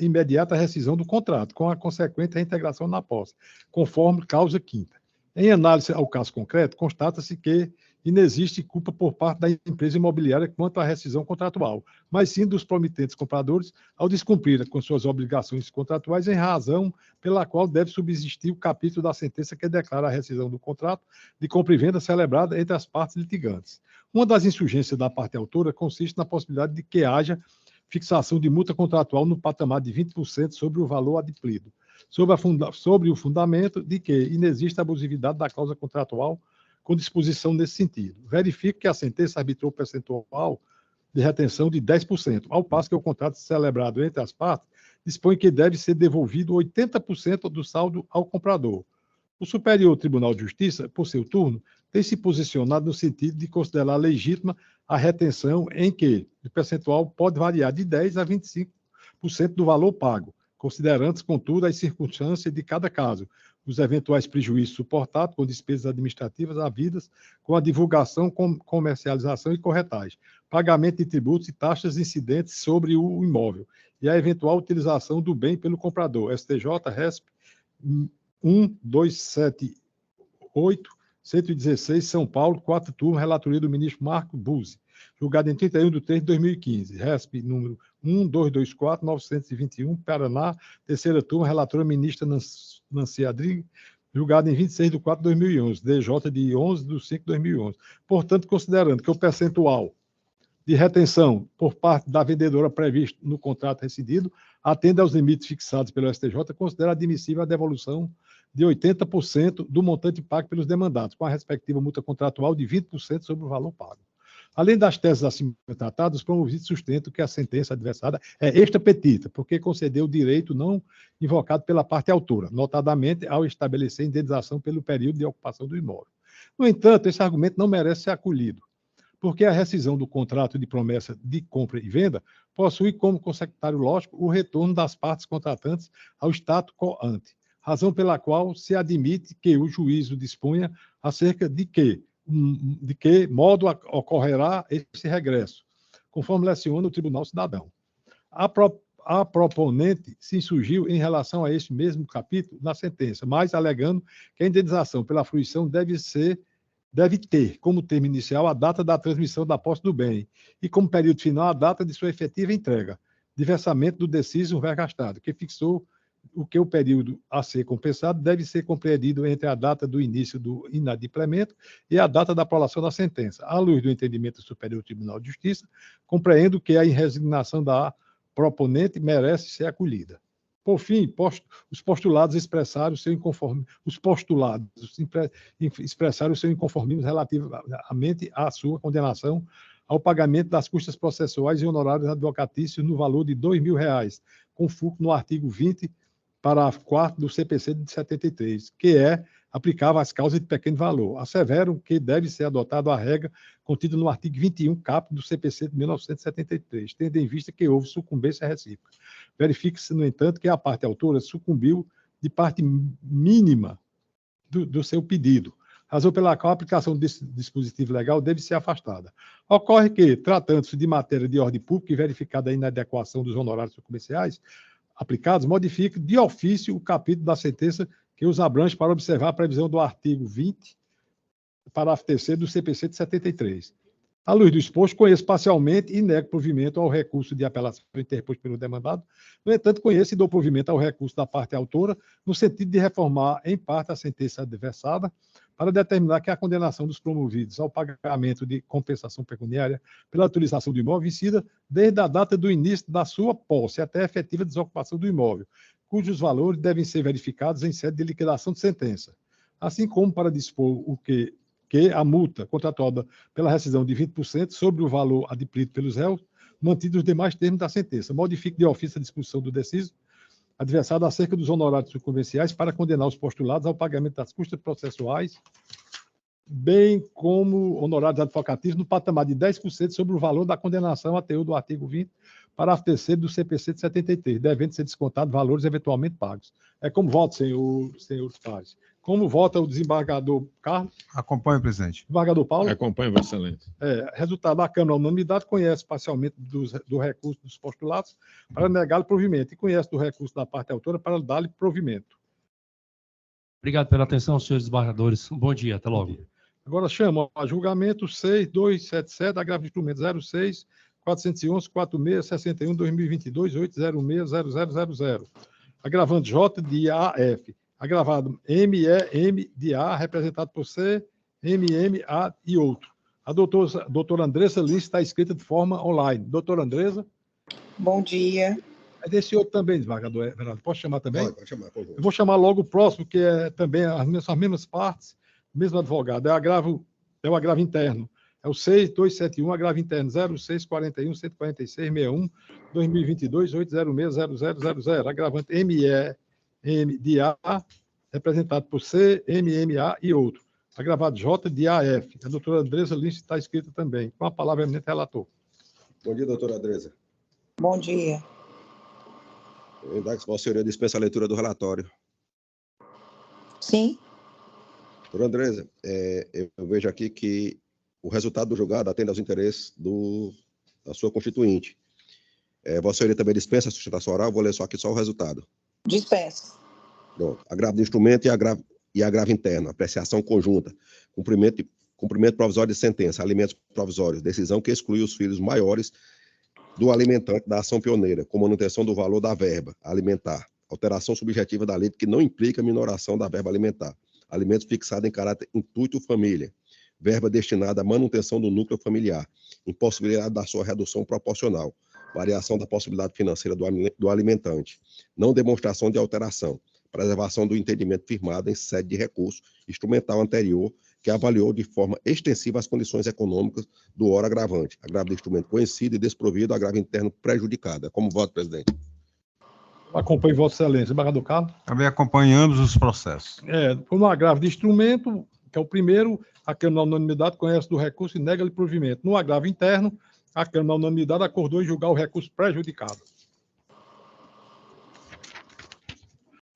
imediata rescisão do contrato, com a consequente reintegração na posse, conforme causa quinta. Em análise ao caso concreto, constata-se que inexiste culpa por parte da empresa imobiliária quanto à rescisão contratual, mas sim dos promitentes compradores ao descumprir com suas obrigações contratuais em razão pela qual deve subsistir o capítulo da sentença que declara a rescisão do contrato de compra e venda celebrada entre as partes litigantes. Uma das insurgências da parte autora consiste na possibilidade de que haja fixação de multa contratual no patamar de 20% sobre o valor adimplido, sobre o fundamento de que inexiste abusividade da cláusula contratual com disposição nesse sentido. Verifico que a sentença arbitrou percentual de retenção de 10%, ao passo que o contrato celebrado entre as partes dispõe que deve ser devolvido 80% do saldo ao comprador. O Superior Tribunal de Justiça, por seu turno, tem se posicionado no sentido de considerar legítima a retenção em que o percentual pode variar de 10% a 25% do valor pago, considerando, contudo, as circunstâncias de cada caso, os eventuais prejuízos suportados com despesas administrativas havidas com a divulgação, comercialização e corretagem, pagamento de tributos e taxas incidentes sobre o imóvel e a eventual utilização do bem pelo comprador. STJ, RESP 1278, 116, São Paulo, 4 turnos, relatoria do ministro Marco Buzzi, julgado em 31 de 3 de 2015, RESP número 1224, 921, Paraná, terceira turma, relatora ministra Nancy Adrigues, julgado em 26 de 4 de 2011, DJ de 11 de 5 de 2011. Portanto, considerando que o percentual de retenção por parte da vendedora previsto no contrato rescindido atende aos limites fixados pelo STJ, considera admissível a devolução de 80% do montante pago pelos demandados, com a respectiva multa contratual de 20% sobre o valor pago. Além das teses acima tratadas, os promovidos sustentam que a sentença adversada é extra petita, porque concedeu o direito não invocado pela parte autora, notadamente ao estabelecer indenização pelo período de ocupação do imóvel. No entanto, esse argumento não merece ser acolhido, porque a rescisão do contrato de promessa de compra e venda possui como consecutário lógico o retorno das partes contratantes ao status quo ante, razão pela qual se admite que o juízo disponha acerca de que modo ocorrerá esse regresso, conforme leciona o Tribunal Cidadão. A proponente se insurgiu em relação a este mesmo capítulo na sentença, mas alegando que a indenização pela fruição deve ter como termo inicial a data da transmissão da posse do bem e como período final a data de sua efetiva entrega, diversamente do deciso vergastado, que fixou o período a ser compensado deve ser compreendido entre a data do início do inadimplemento e a data da prolação da sentença. À luz do entendimento do Superior Tribunal de Justiça, compreendo que a resignação da proponente merece ser acolhida. Por fim, os postulados expressaram seu inconformismo relativamente à sua condenação ao pagamento das custas processuais e honorários advocatícios no valor de R$ 2.000, com fulcro no artigo 20, parágrafo 4º do CPC de 73, que é aplicável às causas de pequeno valor. Asseveram que deve ser adotada a regra contida no artigo 21, caput do CPC de 1973, tendo em vista que houve sucumbência recíproca. Verifica-se, no entanto, que a parte autora sucumbiu de parte mínima do seu pedido, razão pela qual a aplicação desse dispositivo legal deve ser afastada. Ocorre que, tratando-se de matéria de ordem pública e verificada a inadequação dos honorários comerciais aplicados, modifica de ofício o capítulo da sentença que os abrange para observar a previsão do artigo 20, parágrafo 3º do CPC de 73. À luz do exposto, conheço parcialmente e nego provimento ao recurso de apelação interposto pelo demandado. No entanto, conheço e dou provimento ao recurso da parte autora, no sentido de reformar, em parte, a sentença adversada, para determinar que a condenação dos promovidos ao pagamento de compensação pecuniária pela utilização do imóvel incida desde a data do início da sua posse até a efetiva desocupação do imóvel, cujos valores devem ser verificados em sede de liquidação de sentença, assim como para dispor que a multa contratuada pela rescisão de 20% sobre o valor adquirido pelos réus, mantidos os demais termos da sentença. Modifique de ofício a disposição do deciso adversado acerca dos honorários sucumbenciais para condenar os postulados ao pagamento das custas processuais, bem como honorários advocatícios no patamar de 10% sobre o valor da condenação a teor do artigo 20, parágrafo 3º do CPC de 73, devendo ser descontados valores eventualmente pagos. É como vota, senhores pares. Como vota o desembargador Carlos? Acompanhe, presidente. Desembargador Paulo? Acompanhe, Vossa Excelência. Resultado da Câmara, a unanimidade, conhece parcialmente do recurso dos postulados para negar-lhe provimento e conhece do recurso da parte autora para dar-lhe provimento. Obrigado pela atenção, senhores desembargadores. Bom dia, até logo. Agora chamo a julgamento 6277, agravo de instrumento 06 411 46 61 2022 806 0000. Agravando J de AF. Agravado MEM de A, representado por C, MM, A e outro. A doutora Andressa Lins está inscrita de forma online. Doutora Andressa? Bom dia. É desse outro também, desembargador Everaldo. Posso chamar também? Pode chamar, por favor. Eu vou chamar logo o próximo, que é também as mesmas partes, mesmo advogado. É o agravo interno. É o 6271, agravo interno 0641 146 61 2022 806 0000. Agravante MEM de A, representado por C, MMA e outro. Agravado J de AF. A doutora Andressa Lins está escrita também. Com a palavra, eminente relator. Bom dia, doutora Andressa. Bom dia. Vossa Senhoria dispensa a leitura do relatório. Sim. Doutora Andressa, eu vejo aqui que o resultado do julgado atende aos interesses da sua constituinte. Vossa Senhoria também dispensa a sustentação oral, vou ler só o resultado. Dispensa. Pronto. Agravo de instrumento e agravo interno, apreciação conjunta, cumprimento provisório de sentença, alimentos provisórios, decisão que exclui os filhos maiores do alimentante da ação pioneira, com manutenção do valor da verba alimentar, alteração subjetiva da lei que não implica minoração da verba alimentar, alimentos fixados em caráter intuito família, verba destinada à manutenção do núcleo familiar, impossibilidade da sua redução proporcional, variação da possibilidade financeira do alimentante, não demonstração de alteração, preservação do entendimento firmado em sede de recurso instrumental anterior, que avaliou de forma extensiva as condições econômicas do ora agravante, agravo de instrumento conhecido e desprovido, agravo interno prejudicado. Como voto, presidente? Acompanhe Vossa Excelência. Desembargador Carlos? Também acompanhamos os processos. Como agravo de instrumento, que é o primeiro, A Câmara, na unanimidade, conhece do recurso e nega-lhe provimento. No agravo interno, a Câmara, na unanimidade, acordou em julgar o recurso prejudicado.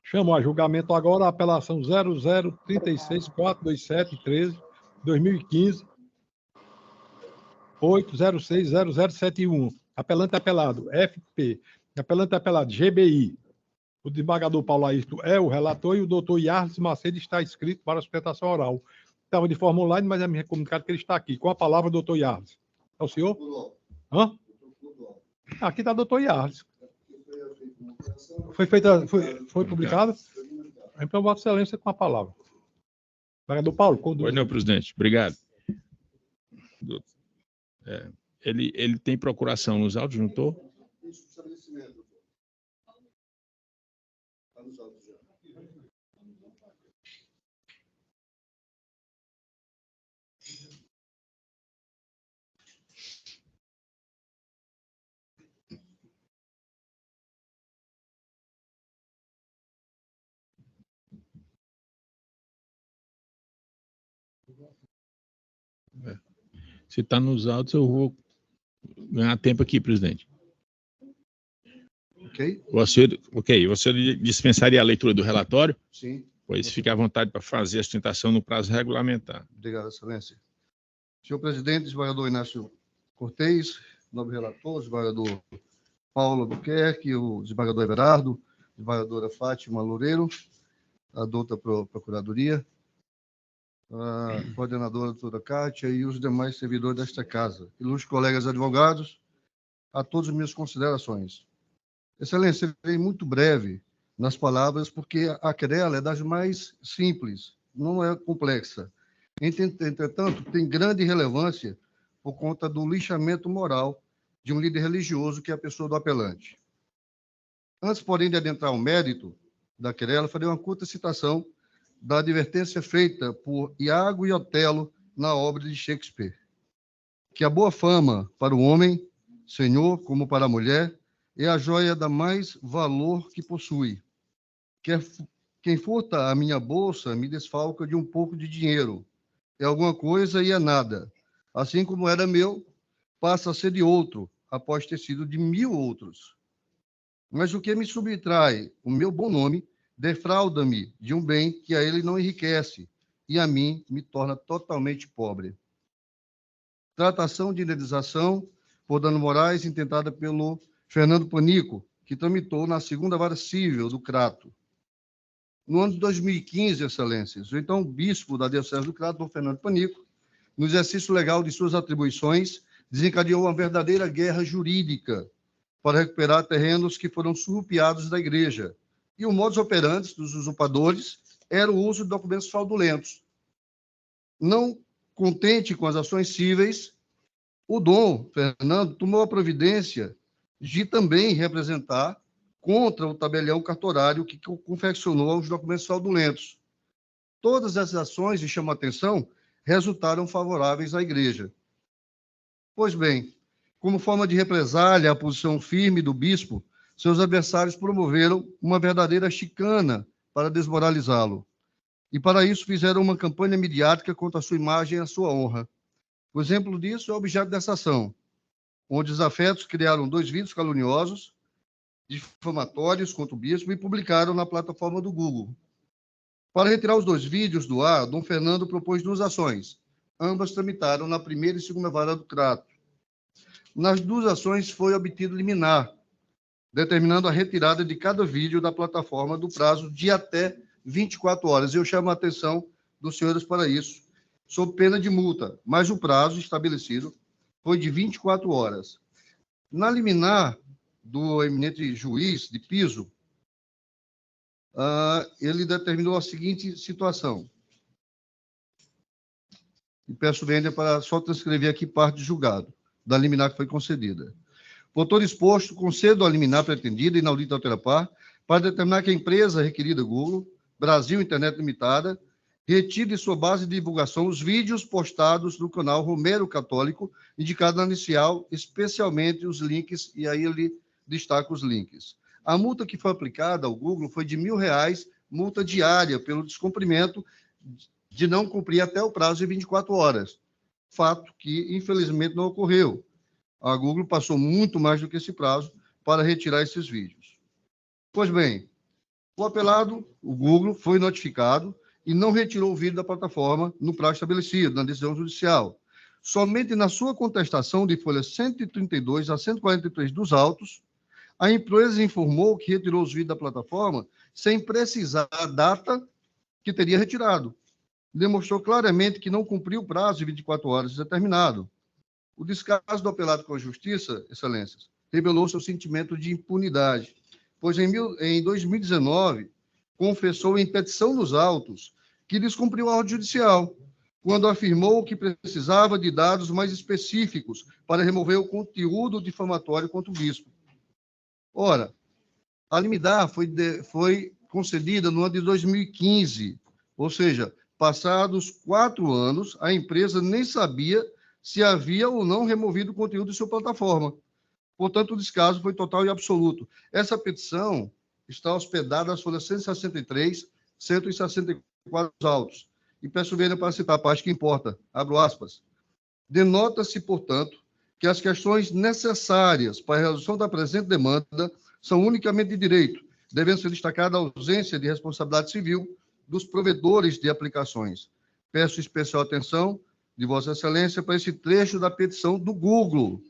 Chamo a julgamento agora a apelação 0036.427.13.2015, 8060071. Apelante apelado, FP. Apelante apelado, GBI. O desembargador Paulo Ayrton é o relator e o doutor Yarlis Macedo está inscrito para a sustentação oral. Estava de forma online, mas é me comunicado que ele está aqui. Com a palavra, doutor Yarlis. É o senhor? Hã? Aqui está o doutor Yarlis. Foi publicado? Então, Vossa Excelência, com a palavra. Vereador Paulo, conduz. Pois não, presidente. Obrigado. Ele tem procuração nos autos, não estou? Se está nos autos, eu vou ganhar tempo aqui, presidente. Ok? Você dispensaria a leitura do relatório? Sim. Pois fique à vontade para fazer a sustentação no prazo regulamentar. Obrigado, Excelência. Senhor presidente, desembargador Inácio Cortez, nobre relator, desembargador Paulo Albuquerque, o desembargador Everardo, desembargadora Fátima Loureiro, a doutora Procuradoria, a coordenadora doutora Kátia e os demais servidores desta casa. Ilustres colegas advogados, a todos as minhas considerações. Excelência, serei muito breve nas palavras, porque a querela é das mais simples, não é complexa. Entretanto, tem grande relevância por conta do lixamento moral de um líder religioso, que é a pessoa do apelante. Antes, porém, de adentrar ao mérito da querela, farei uma curta citação da advertência feita por Iago e Otelo na obra de Shakespeare, que a boa fama para o homem, senhor, como para a mulher, é a joia da mais valor que possui. Quem furta a minha bolsa me desfalca de um pouco de dinheiro. É alguma coisa e é nada. Assim como era meu, passa a ser de outro, após ter sido de 1000 outros. Mas o que me subtrai o meu bom nome, defrauda-me de um bem que a ele não enriquece, e a mim me torna totalmente pobre. Tratação de indenização por dano morais intentada pelo Fernando Panico, que tramitou na 2ª Vara Civil do Crato. No ano de 2015, Excelências, o então bispo da Diocese do Crato, Dom Fernando Panico, no exercício legal de suas atribuições, desencadeou uma verdadeira guerra jurídica para recuperar terrenos que foram surrupiados da igreja. E o modus operandi dos usurpadores era o uso de documentos fraudulentos. Não contente com as ações cíveis, o Dom Fernando tomou a providência de também representar contra o tabelião cartorário que confeccionou os documentos fraudulentos. Todas essas ações, e chamo a atenção, resultaram favoráveis à igreja. Pois bem, como forma de represália à posição firme do bispo, seus adversários promoveram uma verdadeira chicana para desmoralizá-lo. E para isso fizeram uma campanha midiática contra a sua imagem e a sua honra. O exemplo disso é o objeto dessa ação, onde os afetos criaram 2 vídeos caluniosos, difamatórios contra o bispo e publicaram na plataforma do Google. Para retirar os 2 vídeos do ar, Dom Fernando propôs 2 ações. Ambas tramitaram na 1ª e 2ª Vara do Crato. Nas 2 ações foi obtido liminar, determinando a retirada de cada vídeo da plataforma do prazo de até 24 horas. Eu chamo a atenção dos senhores para isso, sob pena de multa, mas o prazo estabelecido foi de 24 horas. Na liminar do eminente juiz de piso, ele determinou a seguinte situação. E peço vênia para só transcrever aqui parte do julgado, da liminar que foi concedida. O autor exposto, concedo a liminar pretendida, inaudita altera par, para determinar que a empresa requerida Google, Brasil Internet Limitada, retire de sua base de divulgação os vídeos postados no canal Romero Católico, indicado na inicial, especialmente os links, e aí ele destaca os links. A multa que foi aplicada ao Google foi de R$ 1.000, multa diária, pelo descumprimento de não cumprir até o prazo de 24 horas, fato que, infelizmente, não ocorreu. A Google passou muito mais do que esse prazo para retirar esses vídeos. Pois bem, o apelado, o Google, foi notificado e não retirou o vídeo da plataforma no prazo estabelecido, na decisão judicial. Somente na sua contestação de folhas 132 a 143 dos autos, a empresa informou que retirou os vídeos da plataforma sem precisar a data que teria retirado. Demonstrou claramente que não cumpriu o prazo de 24 horas determinado. O descaso do apelado com a Justiça, Excelências, revelou seu sentimento de impunidade, pois em 2019 confessou em petição nos autos que descumpriu a ordem judicial, quando afirmou que precisava de dados mais específicos para remover o conteúdo difamatório contra o bispo. Ora, a liminar foi concedida no ano de 2015, ou seja, passados 4 anos, a empresa nem sabia se havia ou não removido o conteúdo de sua plataforma. Portanto, o descaso foi total e absoluto. Essa petição está hospedada nas folhas 163, 164 autos. E peço vênia para citar a parte que importa. Abro aspas. Denota-se, portanto, que as questões necessárias para a resolução da presente demanda são unicamente de direito, devendo ser destacada a ausência de responsabilidade civil dos provedores de aplicações. Peço especial atenção de Vossa Excelência para esse trecho da petição do Google,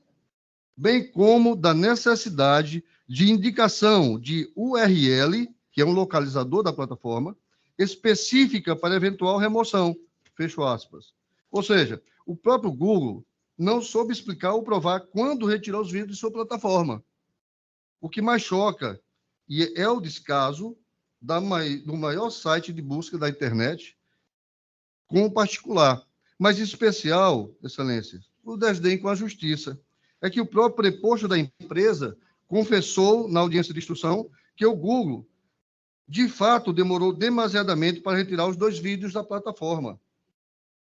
bem como da necessidade de indicação de URL, que é um localizador da plataforma, específica para eventual remoção. Fecho aspas. Ou seja, o próprio Google não soube explicar ou provar quando retirou os vídeos de sua plataforma. O que mais choca e é o descaso do maior site de busca da internet com o particular. Mas, em especial, Excelência, o desdém com a justiça. É que o próprio preposto da empresa confessou na audiência de instrução que o Google, de fato, demorou demasiadamente para retirar os 2 vídeos da plataforma.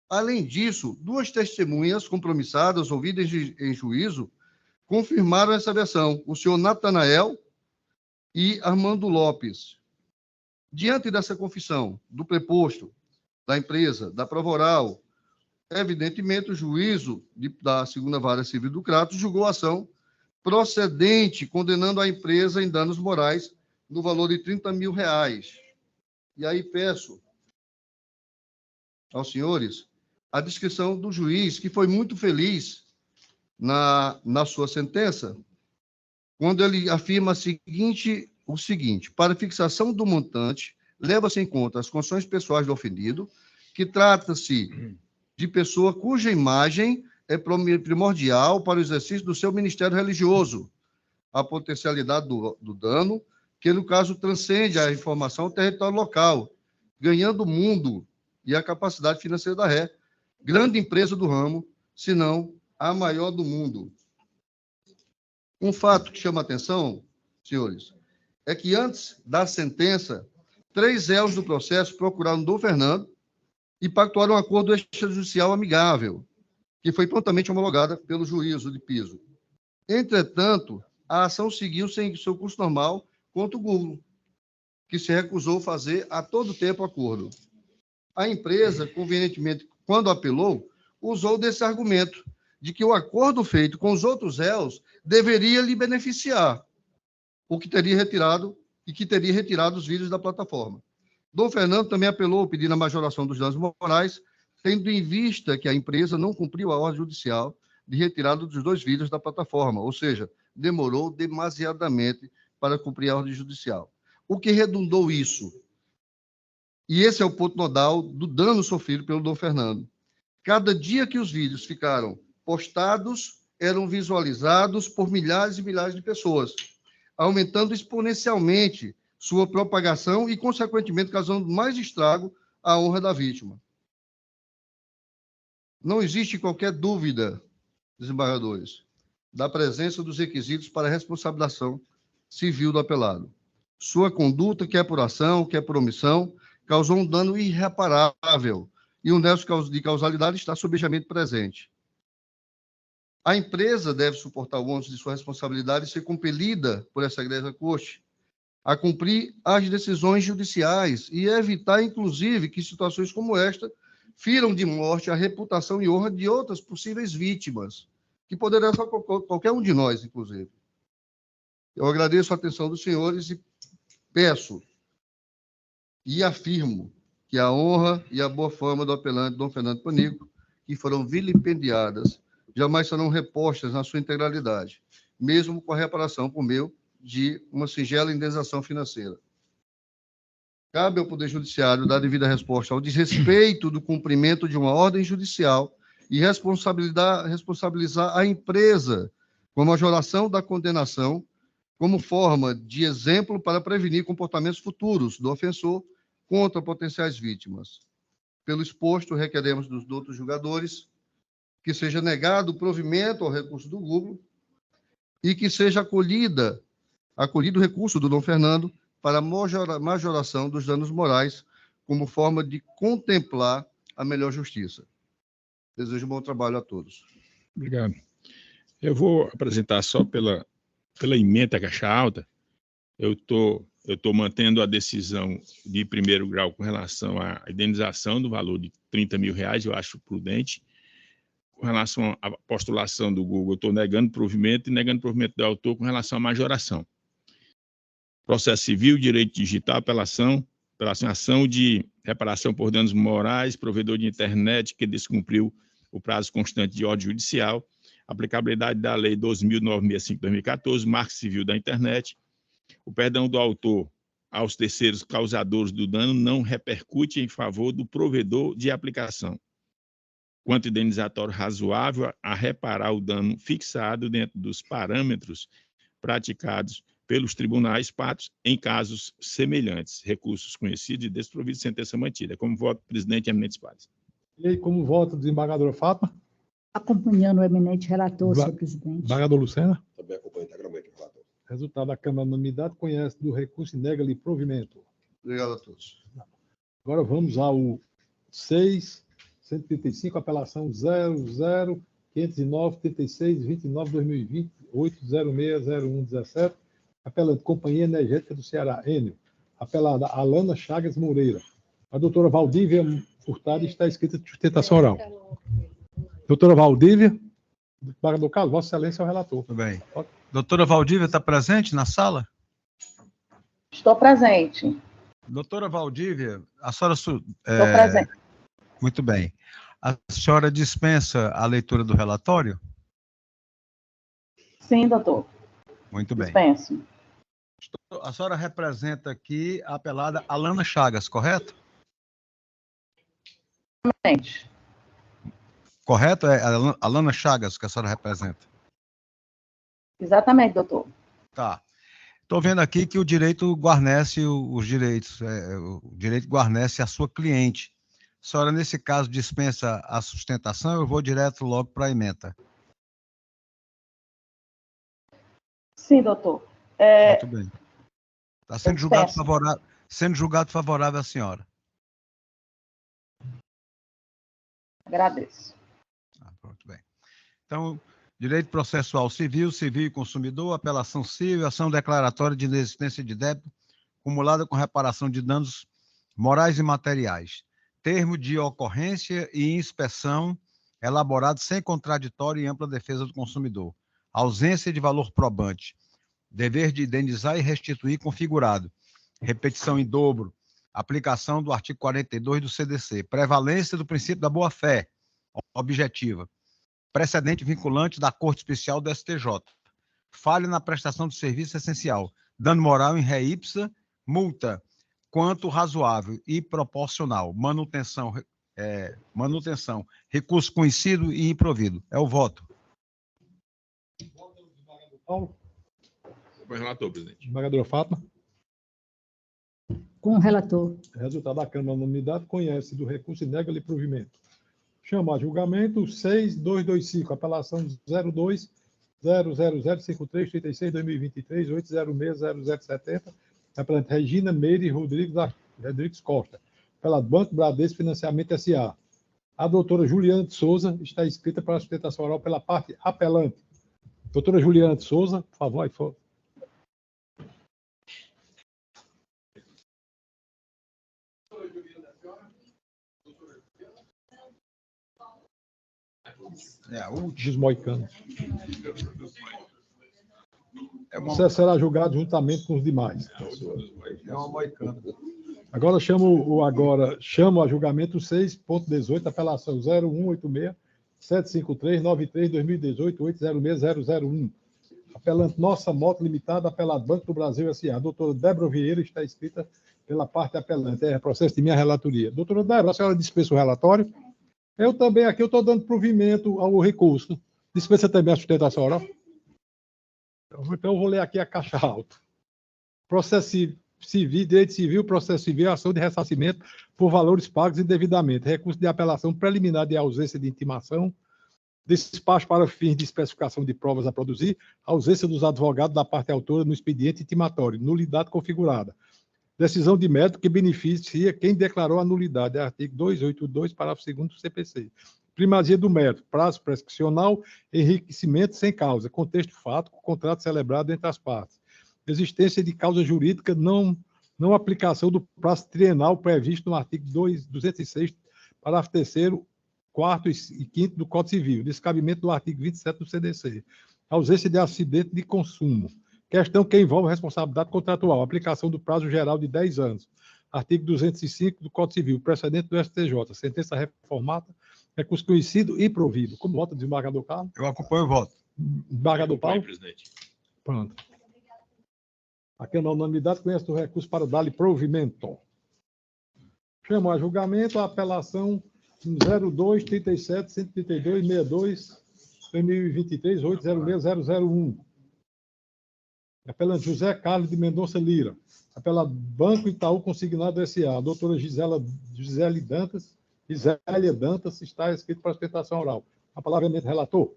Além disso, 2 testemunhas compromissadas, ouvidas em juízo, confirmaram essa versão, o senhor Natanael e Armando Lopes. Diante dessa confissão do preposto, da empresa, da prova oral, evidentemente o juízo da 2ª Vara Civil do Crato julgou a ação procedente, condenando a empresa em danos morais no valor de R$30 mil. E aí peço aos senhores a descrição do juiz, que foi muito feliz na sua sentença, quando ele afirma o seguinte: para fixação do montante, leva-se em conta as condições pessoais do ofendido, que trata-se de pessoa cuja imagem é primordial para o exercício do seu ministério religioso, a potencialidade do dano, que no caso transcende a informação ao território local, ganhando o mundo e a capacidade financeira da ré, grande empresa do ramo, se não a maior do mundo. Um fato que chama a atenção, senhores, é que antes da sentença, 3 réus do processo procuraram Dom Fernando e pactuaram um acordo extrajudicial amigável, que foi prontamente homologada pelo juízo de piso. Entretanto, a ação seguiu sem seu curso normal contra o Google, que se recusou a fazer a todo tempo acordo. A empresa, convenientemente, quando apelou, usou desse argumento de que o acordo feito com os outros réus deveria lhe beneficiar, o que teria retirado os vídeos da plataforma. Dom Fernando também apelou pedindo a majoração dos danos morais, tendo em vista que a empresa não cumpriu a ordem judicial de retirada dos 2 vídeos da plataforma, ou seja, demorou demasiadamente para cumprir a ordem judicial. O que redundou isso? E esse é o ponto nodal do dano sofrido pelo Dom Fernando. Cada dia que os vídeos ficaram postados, eram visualizados por milhares e milhares de pessoas, aumentando exponencialmente sua propagação e, consequentemente, causando mais estrago à honra da vítima. Não existe qualquer dúvida, desembargadores, da presença dos requisitos para a responsabilização civil do apelado. Sua conduta, quer por ação, quer por omissão, causou um dano irreparável e o nexo de causalidade está subejamente presente. A empresa deve suportar o ônus de sua responsabilidade e ser compelida por essa egressa corte a cumprir as decisões judiciais e evitar, inclusive, que situações como esta firam de morte a reputação e honra de outras possíveis vítimas, que poderá ser qualquer um de nós, inclusive. Eu agradeço a atenção dos senhores e peço e afirmo que a honra e a boa fama do apelante Dom Fernando Panico, que foram vilipendiadas, jamais serão repostas na sua integralidade, mesmo com a reparação por meio de uma singela indenização financeira. Cabe ao Poder Judiciário dar devida resposta ao desrespeito do cumprimento de uma ordem judicial e responsabilizar a empresa com a majoração da condenação como forma de exemplo para prevenir comportamentos futuros do ofensor contra potenciais vítimas. Pelo exposto, requeremos dos outros julgadores que seja negado o provimento ao recurso do lucro e que seja acolhido o recurso do Dom Fernando para a majoração dos danos morais como forma de contemplar a melhor justiça. Desejo um bom trabalho a todos. Obrigado. Eu vou apresentar só pela ementa Caixa Alta. Eu estou mantendo a decisão de primeiro grau com relação à indenização do valor de R$30 mil, eu acho prudente. Com relação à postulação do Google, eu estou negando provimento e negando provimento do autor com relação à majoração. Processo civil, direito digital, apelação, ação de reparação por danos morais, provedor de internet que descumpriu o prazo constante de ordem judicial, aplicabilidade da Lei 12.965/2014, Marco Civil da Internet. O perdão do autor aos terceiros causadores do dano não repercute em favor do provedor de aplicação. Quanto indenizatório razoável a reparar o dano fixado dentro dos parâmetros praticados pelos tribunais patos em casos semelhantes, recursos conhecidos e desprovidos de sentença mantida. Como voto, presidente eminentes pares. E aí, como voto, desembargadora Fátima? Acompanhando o eminente relator, senhor presidente. Desembargador Lucena? Também acompanho integralmente o relator. Resultado da Câmara unanimidade, conhece do recurso e nega-lhe provimento. Obrigado a todos. Agora vamos ao 6.135, apelação 00.509.36.29.2020, 806.01.17, apelante Companhia Energética do Ceará, Enel, apelada Alana Chagas Moreira. A doutora Valdívia Furtado está escrita de sustentação oral. Doutora Valdívia, desembargador Carlos, Vossa Excelência é o relator. Tudo bem. Doutora Valdívia está presente na sala? Estou presente. Doutora Valdívia, a senhora... Estou presente. Muito bem. A senhora dispensa a leitura do relatório? Sim, doutor. Muito bem. Dispenso. A senhora representa aqui a apelada Alana Chagas, correto? Exatamente. Correto? É a Alana Chagas que a senhora representa? Exatamente, doutor. Tá. Estou vendo aqui que o direito guarnece os direitos, o direito guarnece a sua cliente. A senhora, nesse caso, dispensa a sustentação, eu vou direto logo para a ementa. Sim, doutor. Muito bem. Está sendo julgado favorável à senhora. Agradeço. Pronto, bem. Então, direito processual civil, civil e consumidor, apelação civil, ação declaratória de inexistência de débito, acumulada com reparação de danos morais e materiais. Termo de ocorrência e inspeção elaborado sem contraditório e ampla defesa do consumidor. Ausência de valor probante. Dever de indenizar e restituir configurado. Repetição em dobro. Aplicação do artigo 42 do CDC. Prevalência do princípio da boa-fé objetiva. Precedente vinculante da Corte Especial do STJ. Falha na prestação de serviço essencial. Dano moral em ré ipsa, multa quanto razoável e proporcional. Manutenção, recurso conhecido e improvido. É o voto. Paulo? Foi relator, presidente. Desembargadora Fátima? Com o relator. Resultado da Câmara unanimidade, conhece do recurso e nega-lhe provimento. Chama a julgamento 6225, apelação 02.0005336/2023, 806.0070, apelante Regina Meire Rodrigues Costa, apelado Banco Bradesco Financiamento S.A. A doutora Juliana de Souza está inscrita para a sustentação oral pela parte apelante. Doutora Juliana de Souza, por favor, aí for. É a última. Dos moicanos. Você será julgado juntamente com os demais. É uma moicana. Agora chamo a julgamento 6.18, apelação 0186-753-93-2018-806-001. Apelante Nossa Moto Limitada, apelado Banco do Brasil S.A. Doutora Débora Vieira, está escrita pela parte apelante. É processo de minha relatoria. Doutora Débora, a senhora dispensa o relatório? Eu também aqui estou dando provimento ao recurso. Dispensa também a sustentação oral? Então, eu vou ler aqui a caixa alta. Processo civil, direito civil, processo civil, ação de ressarcimento por valores pagos indevidamente, recurso de apelação preliminar de ausência de intimação, despacho para fins de especificação de provas a produzir, ausência dos advogados da parte autora no expediente intimatório, nulidade configurada. Decisão de mérito que beneficia quem declarou a nulidade, artigo 282, parágrafo 2º do CPC. Primazia do mérito, prazo prescricional, enriquecimento sem causa, contexto fato, contrato celebrado entre as partes. Existência de causa jurídica, não aplicação do prazo trienal previsto no artigo 206, parágrafo 3º, 4º e 5º do Código Civil. Descabimento do artigo 27 do CDC. Ausência de acidente de consumo. Questão que envolve responsabilidade contratual. Aplicação do prazo geral de 10 anos. Artigo 205 do Código Civil. Precedente do STJ. Sentença reformada. Recurso conhecido e provido. Como vota o desembargador Carlos? Eu acompanho o voto. Desembargador Paulo? Presidente. Pronto. A Câmara Unanimidade conhece o recurso para dar-lhe provimento. Chamo a julgamento a apelação 02 37 132 62 2023 806001. Apelante José Carlos de Mendonça Lira. Apelado Banco Itaú Consignado S.A. Doutora Gisélia Dantas está escrito para sustentação oral. A palavra é do relator.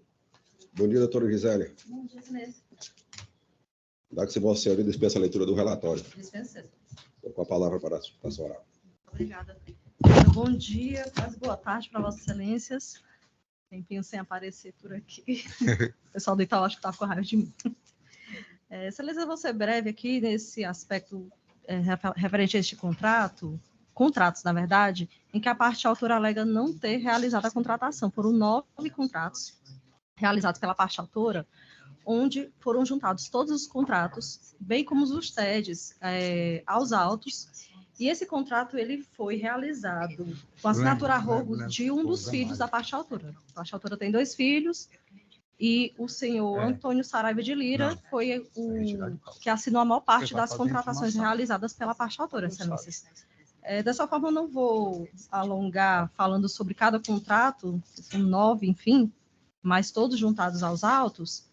Bom dia, doutora Gisélia. Bom dia, excelência. Dá que se Vossa Senhoria dispensa a leitura do relatório. Dispensa. Estou com a palavra para a sustentação oral. Obrigada. Bom dia, quase boa tarde para Vossas Excelências. Tempinho sem aparecer por aqui. O pessoal do Itaú acho que está com raiva de mim. Excelência, eu vou ser breve aqui nesse aspecto referente a este contratos, na verdade, em que a parte autora alega não ter realizado a contratação. Foram 9 contratos realizados pela parte autora, onde foram juntados todos os contratos, bem como os TEDs, aos autos, e esse contrato ele foi realizado com a assinatura a rogo de um dos filhos da parte autora. A parte autora tem 2 filhos, e o senhor Antônio Saraiva de Lira foi o que assinou a maior parte das contratações realizadas pela parte autora, excelências. Dessa forma, eu não vou alongar falando sobre cada contrato, são 9, enfim, mas todos juntados aos autos,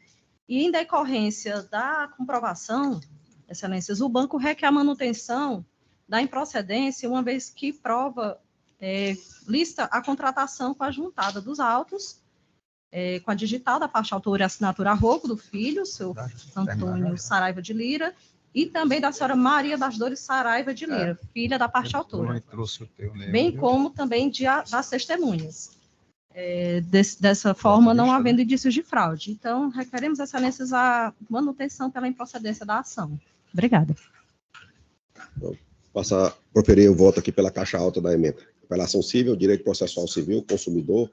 e em decorrência da comprovação, excelências, o banco requer a manutenção da improcedência, uma vez que prova lista a contratação com a juntada dos autos, com a digital da parte autora e assinatura a rogo do filho, seu Antônio Saraiva de Lira, e também da senhora Maria das Dores Saraiva de Lira, filha da parte autora, bem como também das testemunhas. Dessa forma, não havendo indícios de fraude. Então, requeremos, excelências, a manutenção pela improcedência da ação. Obrigada. Passar a proferir o voto aqui pela caixa alta da emenda. Apelação civil, direito processual civil, consumidor,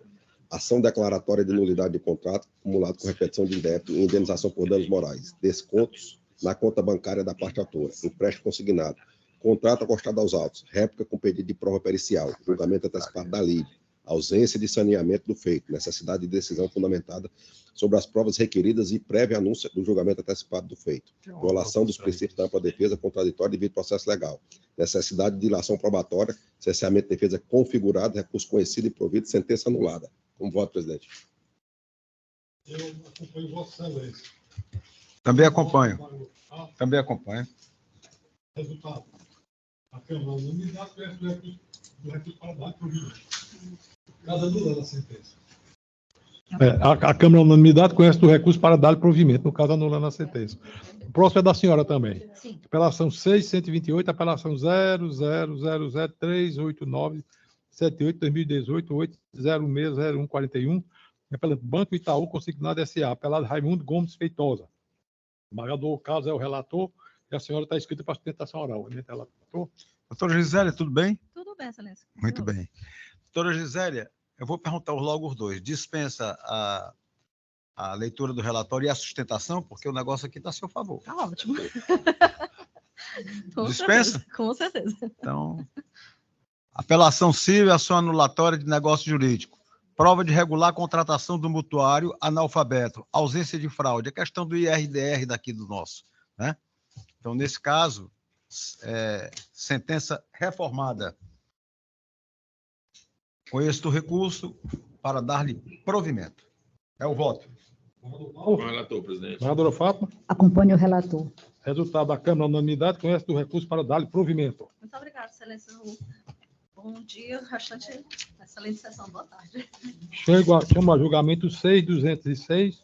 ação declaratória de nulidade de contrato, acumulado com repetição de débito e indenização por danos morais, descontos na conta bancária da parte autora, empréstimo consignado, contrato acostado aos autos, réplica com pedido de prova pericial, julgamento antecipado da lide, ausência de saneamento do feito, necessidade de decisão fundamentada sobre as provas requeridas e prévia anúncio do julgamento antecipado do feito, violação dos princípios da ampla defesa contraditória devido ao processo legal, necessidade de dilação probatória, cerceamento de defesa configurado, recurso conhecido e provido, sentença anulada. Como voto, presidente? Eu acompanho Vossa Excelência. Também acompanho. Também acompanho. Resultado. A Câmara Unanimidade conhece o recurso para dar provimento. Caso anulando a sentença. A Câmara Unanimidade conhece do recurso para dar provimento, no caso anulando a sentença. O próximo é da senhora também. Sim. Apelação 6.128, apelação 000038978-2018-8060141. Apelante Banco Itaú Consignado S.A. Apelado Raimundo Gomes Feitosa. O embargador Carlos é o relator e a senhora está inscrita para sustentação oral. Doutora Gisélia, tudo bem? Tudo bem, excelência. Muito bem. Doutora Gisélia, Eu vou perguntar logo os dois. Dispensa a leitura do relatório e a sustentação, porque o negócio aqui está a seu favor. Tá ótimo. Dispensa? Certeza, com certeza. Então, apelação civil, ação anulatória de negócio jurídico. Prova de regular a contratação do mutuário analfabeto. Ausência de fraude. A questão do IRDR daqui do nosso, né? Então, nesse caso, sentença reformada. Conheço o recurso para dar-lhe provimento. É o voto. Com o relator, presidente. Vereadora Fátima. Acompanhe o relator. Resultado da Câmara, unanimidade, conhece do recurso para dar-lhe provimento. Muito obrigada, excelência. Bom dia, restante, excelente sessão. Boa tarde. Chamo a julgamento 6.206.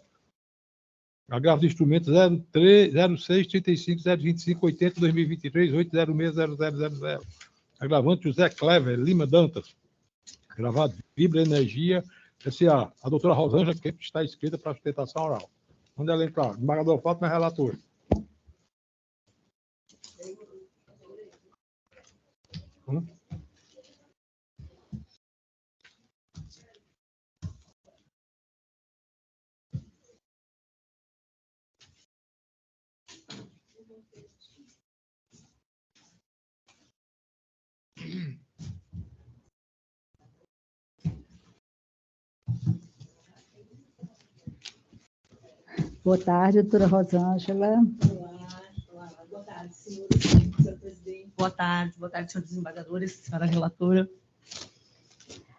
Agravo de instrumento 06-35-025-80-2023-806-0000. Agravante José Clever Lima Dantas. Gravado Vibra Energia S.A. A doutora Rosângela, que está inscrita para a sustentação oral. Onde ela entrar? Desembargador Fátima é relator. Boa tarde, doutora Rosângela. Boa tarde, senhor presidente. Boa tarde, senhores desembargadores, senhora relatora.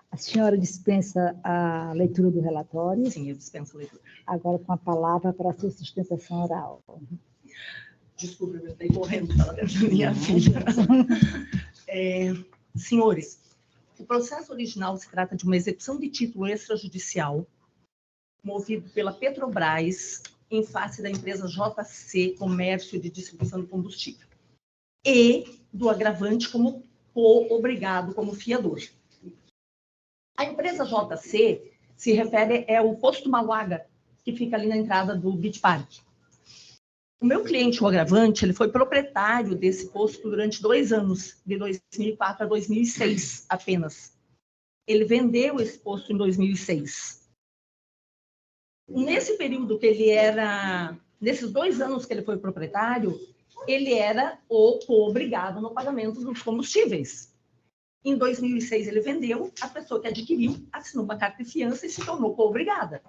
A senhora dispensa a leitura do relatório? Sim, eu dispenso a leitura. Agora com a palavra para a sua sustentação oral. Desculpa, eu estou correndo para dentro da minha filha. Senhores, o processo original se trata de uma execução de título extrajudicial movido pela Petrobras em face da empresa JC Comércio de Distribuição de Combustível e do agravante como co-obrigado como fiador. A empresa JC se refere ao posto Maluaga, que fica ali na entrada do Beach Park. O meu cliente, o agravante, ele foi proprietário desse posto durante 2 anos, de 2004 a 2006 apenas. Ele vendeu esse posto em 2006. Nesse período que ele era, nesses 2 anos que ele foi proprietário, ele era o co-obrigado no pagamento dos combustíveis. Em 2006 ele vendeu, a pessoa que adquiriu assinou uma carta de fiança e se tornou co-obrigada.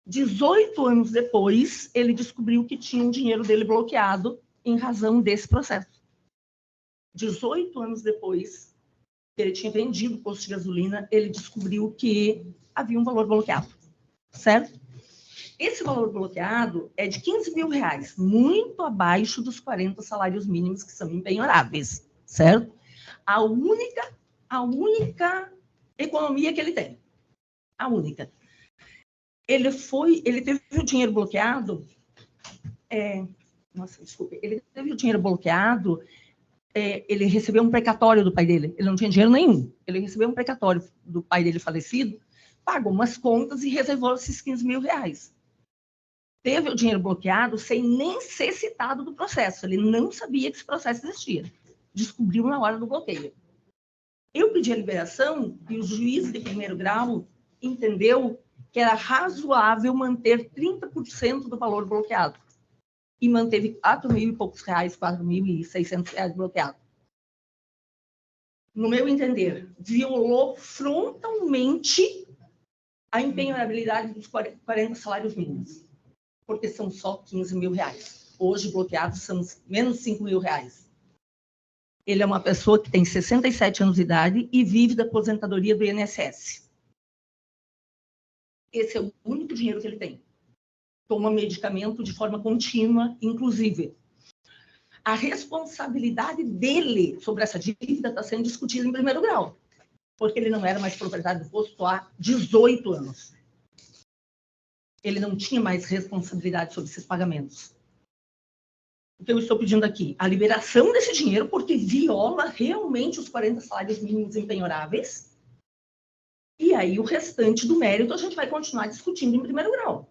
18 anos depois, ele descobriu que tinha um dinheiro dele bloqueado em razão desse processo. 18 anos depois, ele tinha vendido o posto de gasolina, ele descobriu que havia um valor bloqueado, certo? Esse valor bloqueado é de R$15 mil, muito abaixo dos 40 salários mínimos que são impenhoráveis, certo? A única economia que ele tem, a única. Ele teve o dinheiro bloqueado, ele teve o dinheiro bloqueado, ele recebeu um precatório do pai dele, ele não tinha dinheiro nenhum, ele recebeu um precatório do pai dele falecido, pagou umas contas e reservou esses R$15 mil. Teve o dinheiro bloqueado sem nem ser citado do processo, ele não sabia que esse processo existia, descobriu na hora do bloqueio. Eu pedi a liberação e o juiz de primeiro grau entendeu que era razoável manter 30% do valor bloqueado. E manteve R$4 mil e poucos, R$4.600 bloqueado. No meu entender, violou frontalmente a impenhorabilidade dos 40 salários mínimos, porque são só R$15 mil. Hoje, bloqueados são menos R$5 mil. Ele é uma pessoa que tem 67 anos de idade e vive da aposentadoria do INSS. Esse é o único dinheiro que ele tem. Toma medicamento de forma contínua, inclusive. A responsabilidade dele sobre essa dívida está sendo discutida em primeiro grau, porque ele não era mais proprietário do posto há 18 anos. Ele não tinha mais responsabilidade sobre esses pagamentos. O que eu estou pedindo aqui? A liberação desse dinheiro, porque viola realmente os 40 salários mínimos impenhoráveis. E aí, o restante do mérito, a gente vai continuar discutindo em primeiro grau.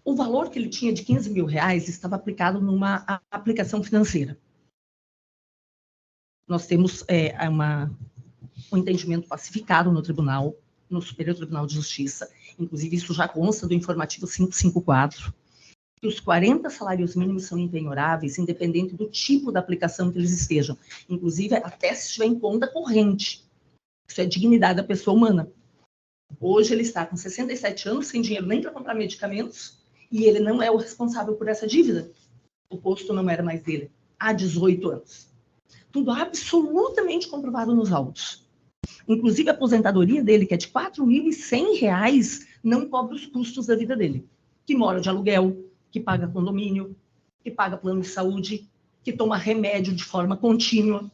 O valor que ele tinha de R$15 mil estava aplicado numa aplicação financeira. Nós temos um entendimento pacificado no tribunal, no Superior Tribunal de Justiça, inclusive isso já consta do informativo 554, que os 40 salários mínimos são impenhoráveis, independente do tipo da aplicação que eles estejam, inclusive até se estiver em conta corrente. Isso é dignidade da pessoa humana. Hoje ele está com 67 anos, sem dinheiro nem para comprar medicamentos, e ele não é o responsável por essa dívida. O posto não era mais dele, há 18 anos. Tudo absolutamente comprovado nos autos. Inclusive a aposentadoria dele, que é de R$ 4.100, não cobre os custos da vida dele. Que mora de aluguel, que paga condomínio, que paga plano de saúde, que toma remédio de forma contínua.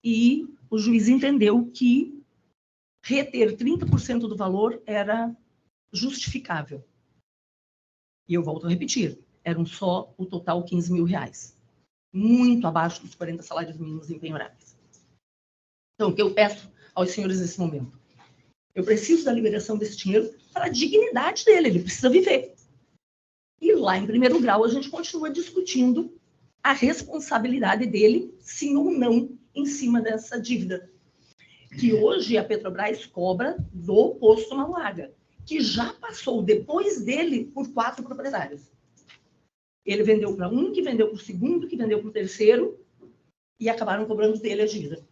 E o juiz entendeu que reter 30% do valor era justificável. E eu volto a repetir, eram só o total R$ 15.000, muito abaixo dos 40 salários mínimos impenhoráveis. Então, o que eu peço aos senhores nesse momento? Eu preciso da liberação desse dinheiro para a dignidade dele, ele precisa viver. E lá, em primeiro grau, a gente continua discutindo a responsabilidade dele, sim ou não, em cima dessa dívida. Que hoje a Petrobras cobra do posto Mauaga, que já passou, depois dele, por 4 proprietários. Ele vendeu para um, que vendeu para o segundo, que vendeu para o terceiro, e acabaram cobrando dele a dívida.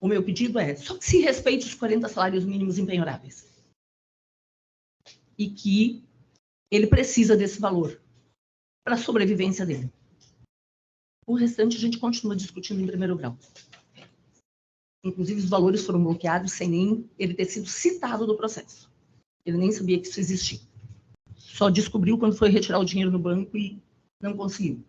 O meu pedido é só que se respeite os 40 salários mínimos impenhoráveis. E que ele precisa desse valor para a sobrevivência dele. O restante a gente continua discutindo em primeiro grau. Inclusive, os valores foram bloqueados sem nem ele ter sido citado do processo. Ele nem sabia que isso existia. Só descobriu quando foi retirar o dinheiro no banco e não conseguiu.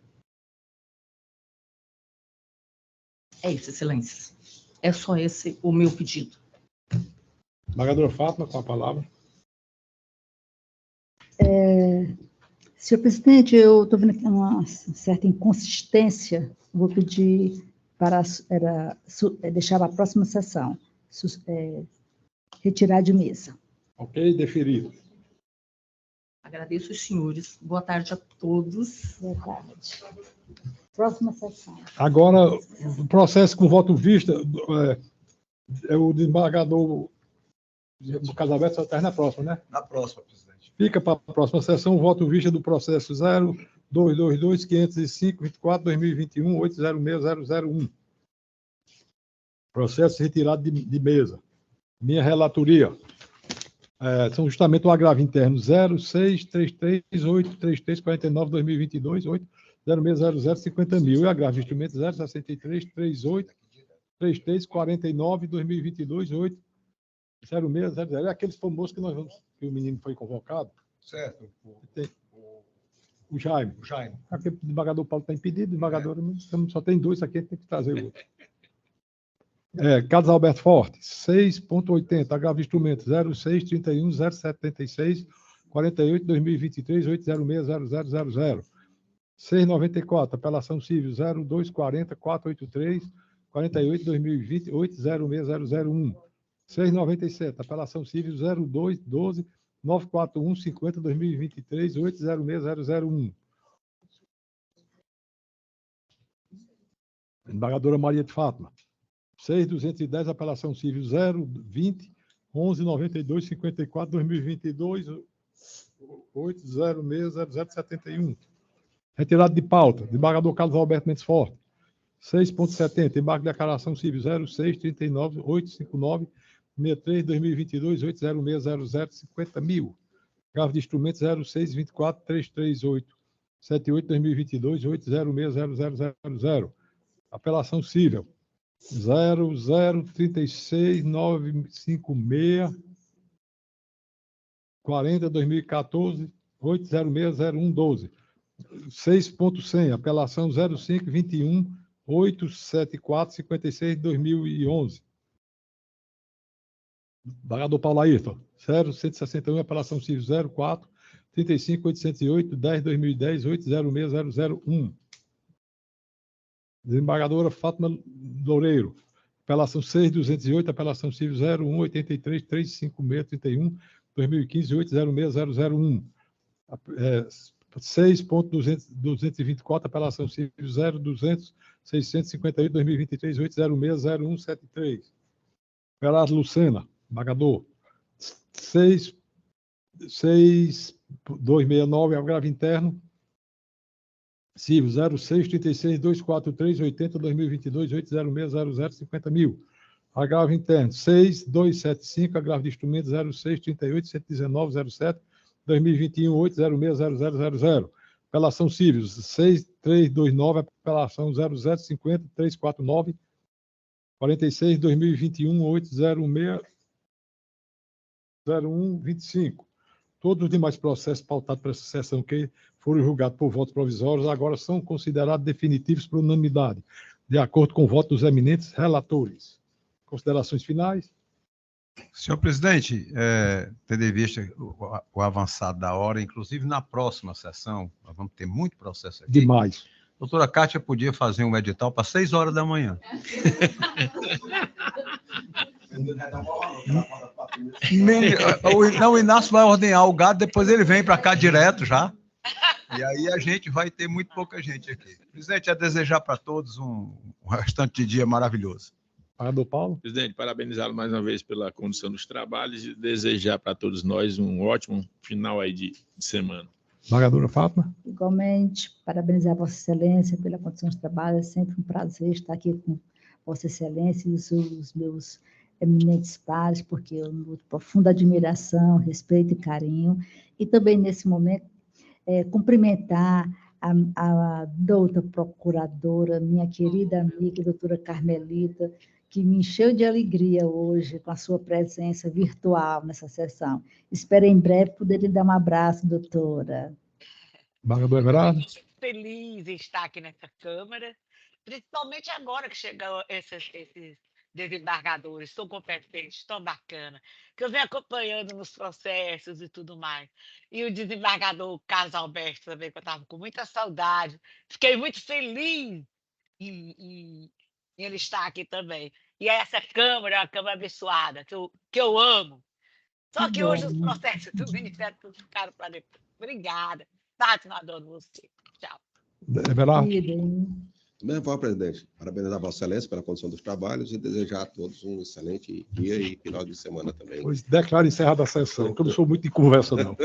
É isso, excelências. É só esse o meu pedido. Desembargadora Fátima, com a palavra. Senhor presidente, eu estou vendo aqui uma certa inconsistência. Vou pedir para deixar para a próxima sessão. Retirar de mesa. Ok, deferido. Agradeço os senhores. Boa tarde a todos. Boa tarde. Próxima sessão. Agora, o processo com voto vista, é o desembargador do caso aberto, só está na próxima, né? Na próxima, presidente. Fica para a próxima sessão o voto vista do processo 0222-505-24-2021-806-001. Processo retirado de mesa. Minha relatoria. São justamente o agravo interno 0633833349-2022, 8060050.000 e o agravo de instrumento 063383349-2022, 80600. É aqueles famosos que o menino foi convocado. Certo. O Jaime. Aqui, o desembargador Paulo está impedido, o desembargador só tem 2 aqui, tem que trazer o outro. Carlos Alberto Forte, 6.80, agravo de instrumento 0631-076-48-2023-806-0000. 694, apelação civil 0240-483-48-2020, 806-001. 697, apelação civil 0212-941-50-2023, 806-001. Desembargadora Maria de Fátima. 6.210, apelação civil 020-1192-54-2022, 806-0071. Retirado de pauta, desembargador Carlos Alberto Mendes Forte. 6.70, embargo de declaração civil 06-39-859-63-2022, 806-0050.000. Grave de instrumento 0624-338-78-2022, 806-0000. Apelação civil 0036-956-40-2014, 806-0112. 6.100, apelação 05-21-874-56-2011. Desembargador Paulo Ayrton, 0161, apelação civil 04-35-808-10-2010, 806-001. Desembargadora Fátima Loureiro, apelação 6.208, apelação civil 01-83-356-31, 2015, 806-001. 6.224, apelação civil 0.200.658/2023, 806/0173. Lucena, Bagador, 6.269, agravo interno, civil 06.36.243/80/2022, 806.0050.000. Agravo interno 6.275, agravo de instrumento 06.38.119.07/2021, 806.0000. Apelação civil 6.329, apelação 0050.349/46/2021, 806.0125. Todos os demais processos pautados para essa sessão que foram julgados por votos provisórios agora são considerados definitivos por unanimidade, de acordo com o voto dos eminentes relatores. Considerações finais? Senhor presidente, tendo em vista o avançado da hora, inclusive na próxima sessão, nós vamos ter muito processo aqui. Demais. Doutora Kátia podia fazer um edital para 6 horas da manhã. Não, o Inácio vai ordenhar o gado, depois ele vem para cá direto já. E aí a gente vai ter muito pouca gente aqui. Presidente, a desejar para todos um restante de dia maravilhoso. Pagador Paulo. Presidente, parabenizá-lo mais uma vez pela condução dos trabalhos e desejar para todos nós um ótimo final aí de semana. Pagadora Fátima. Igualmente, parabenizar Vossa Excelência pela condução dos trabalhos. É sempre um prazer estar aqui com Vossa Excelência e os meus eminentes pares, porque eu nutro profunda admiração, respeito e carinho. E também, nesse momento, cumprimentar a doutora procuradora, minha querida amiga, doutora Carmelita, que me encheu de alegria hoje com a sua presença virtual nessa sessão. Espero em breve poder lhe dar um abraço, doutora. Bagador Everardo. Estou feliz em estar aqui nessa Câmara, principalmente agora que chegam esses desembargadores tão competentes, tão bacana, que eu venho acompanhando nos processos e tudo mais. E o desembargador Carlos Alberto também, que eu estava com muita saudade. Fiquei muito feliz em ele estar aqui também. E essa Câmara é uma Câmara abençoada, que eu amo. Só que hoje os processos do Ministério Público ficaram para depois. Obrigada. Fátima, adoro você. Tchau. Everardo. Mesmo forma, presidente, parabenizar a Vossa Excelência pela condução dos trabalhos e desejar a todos um excelente dia e final de semana também. Pois declaro encerrada a sessão, porque eu não sou muito de conversa, não.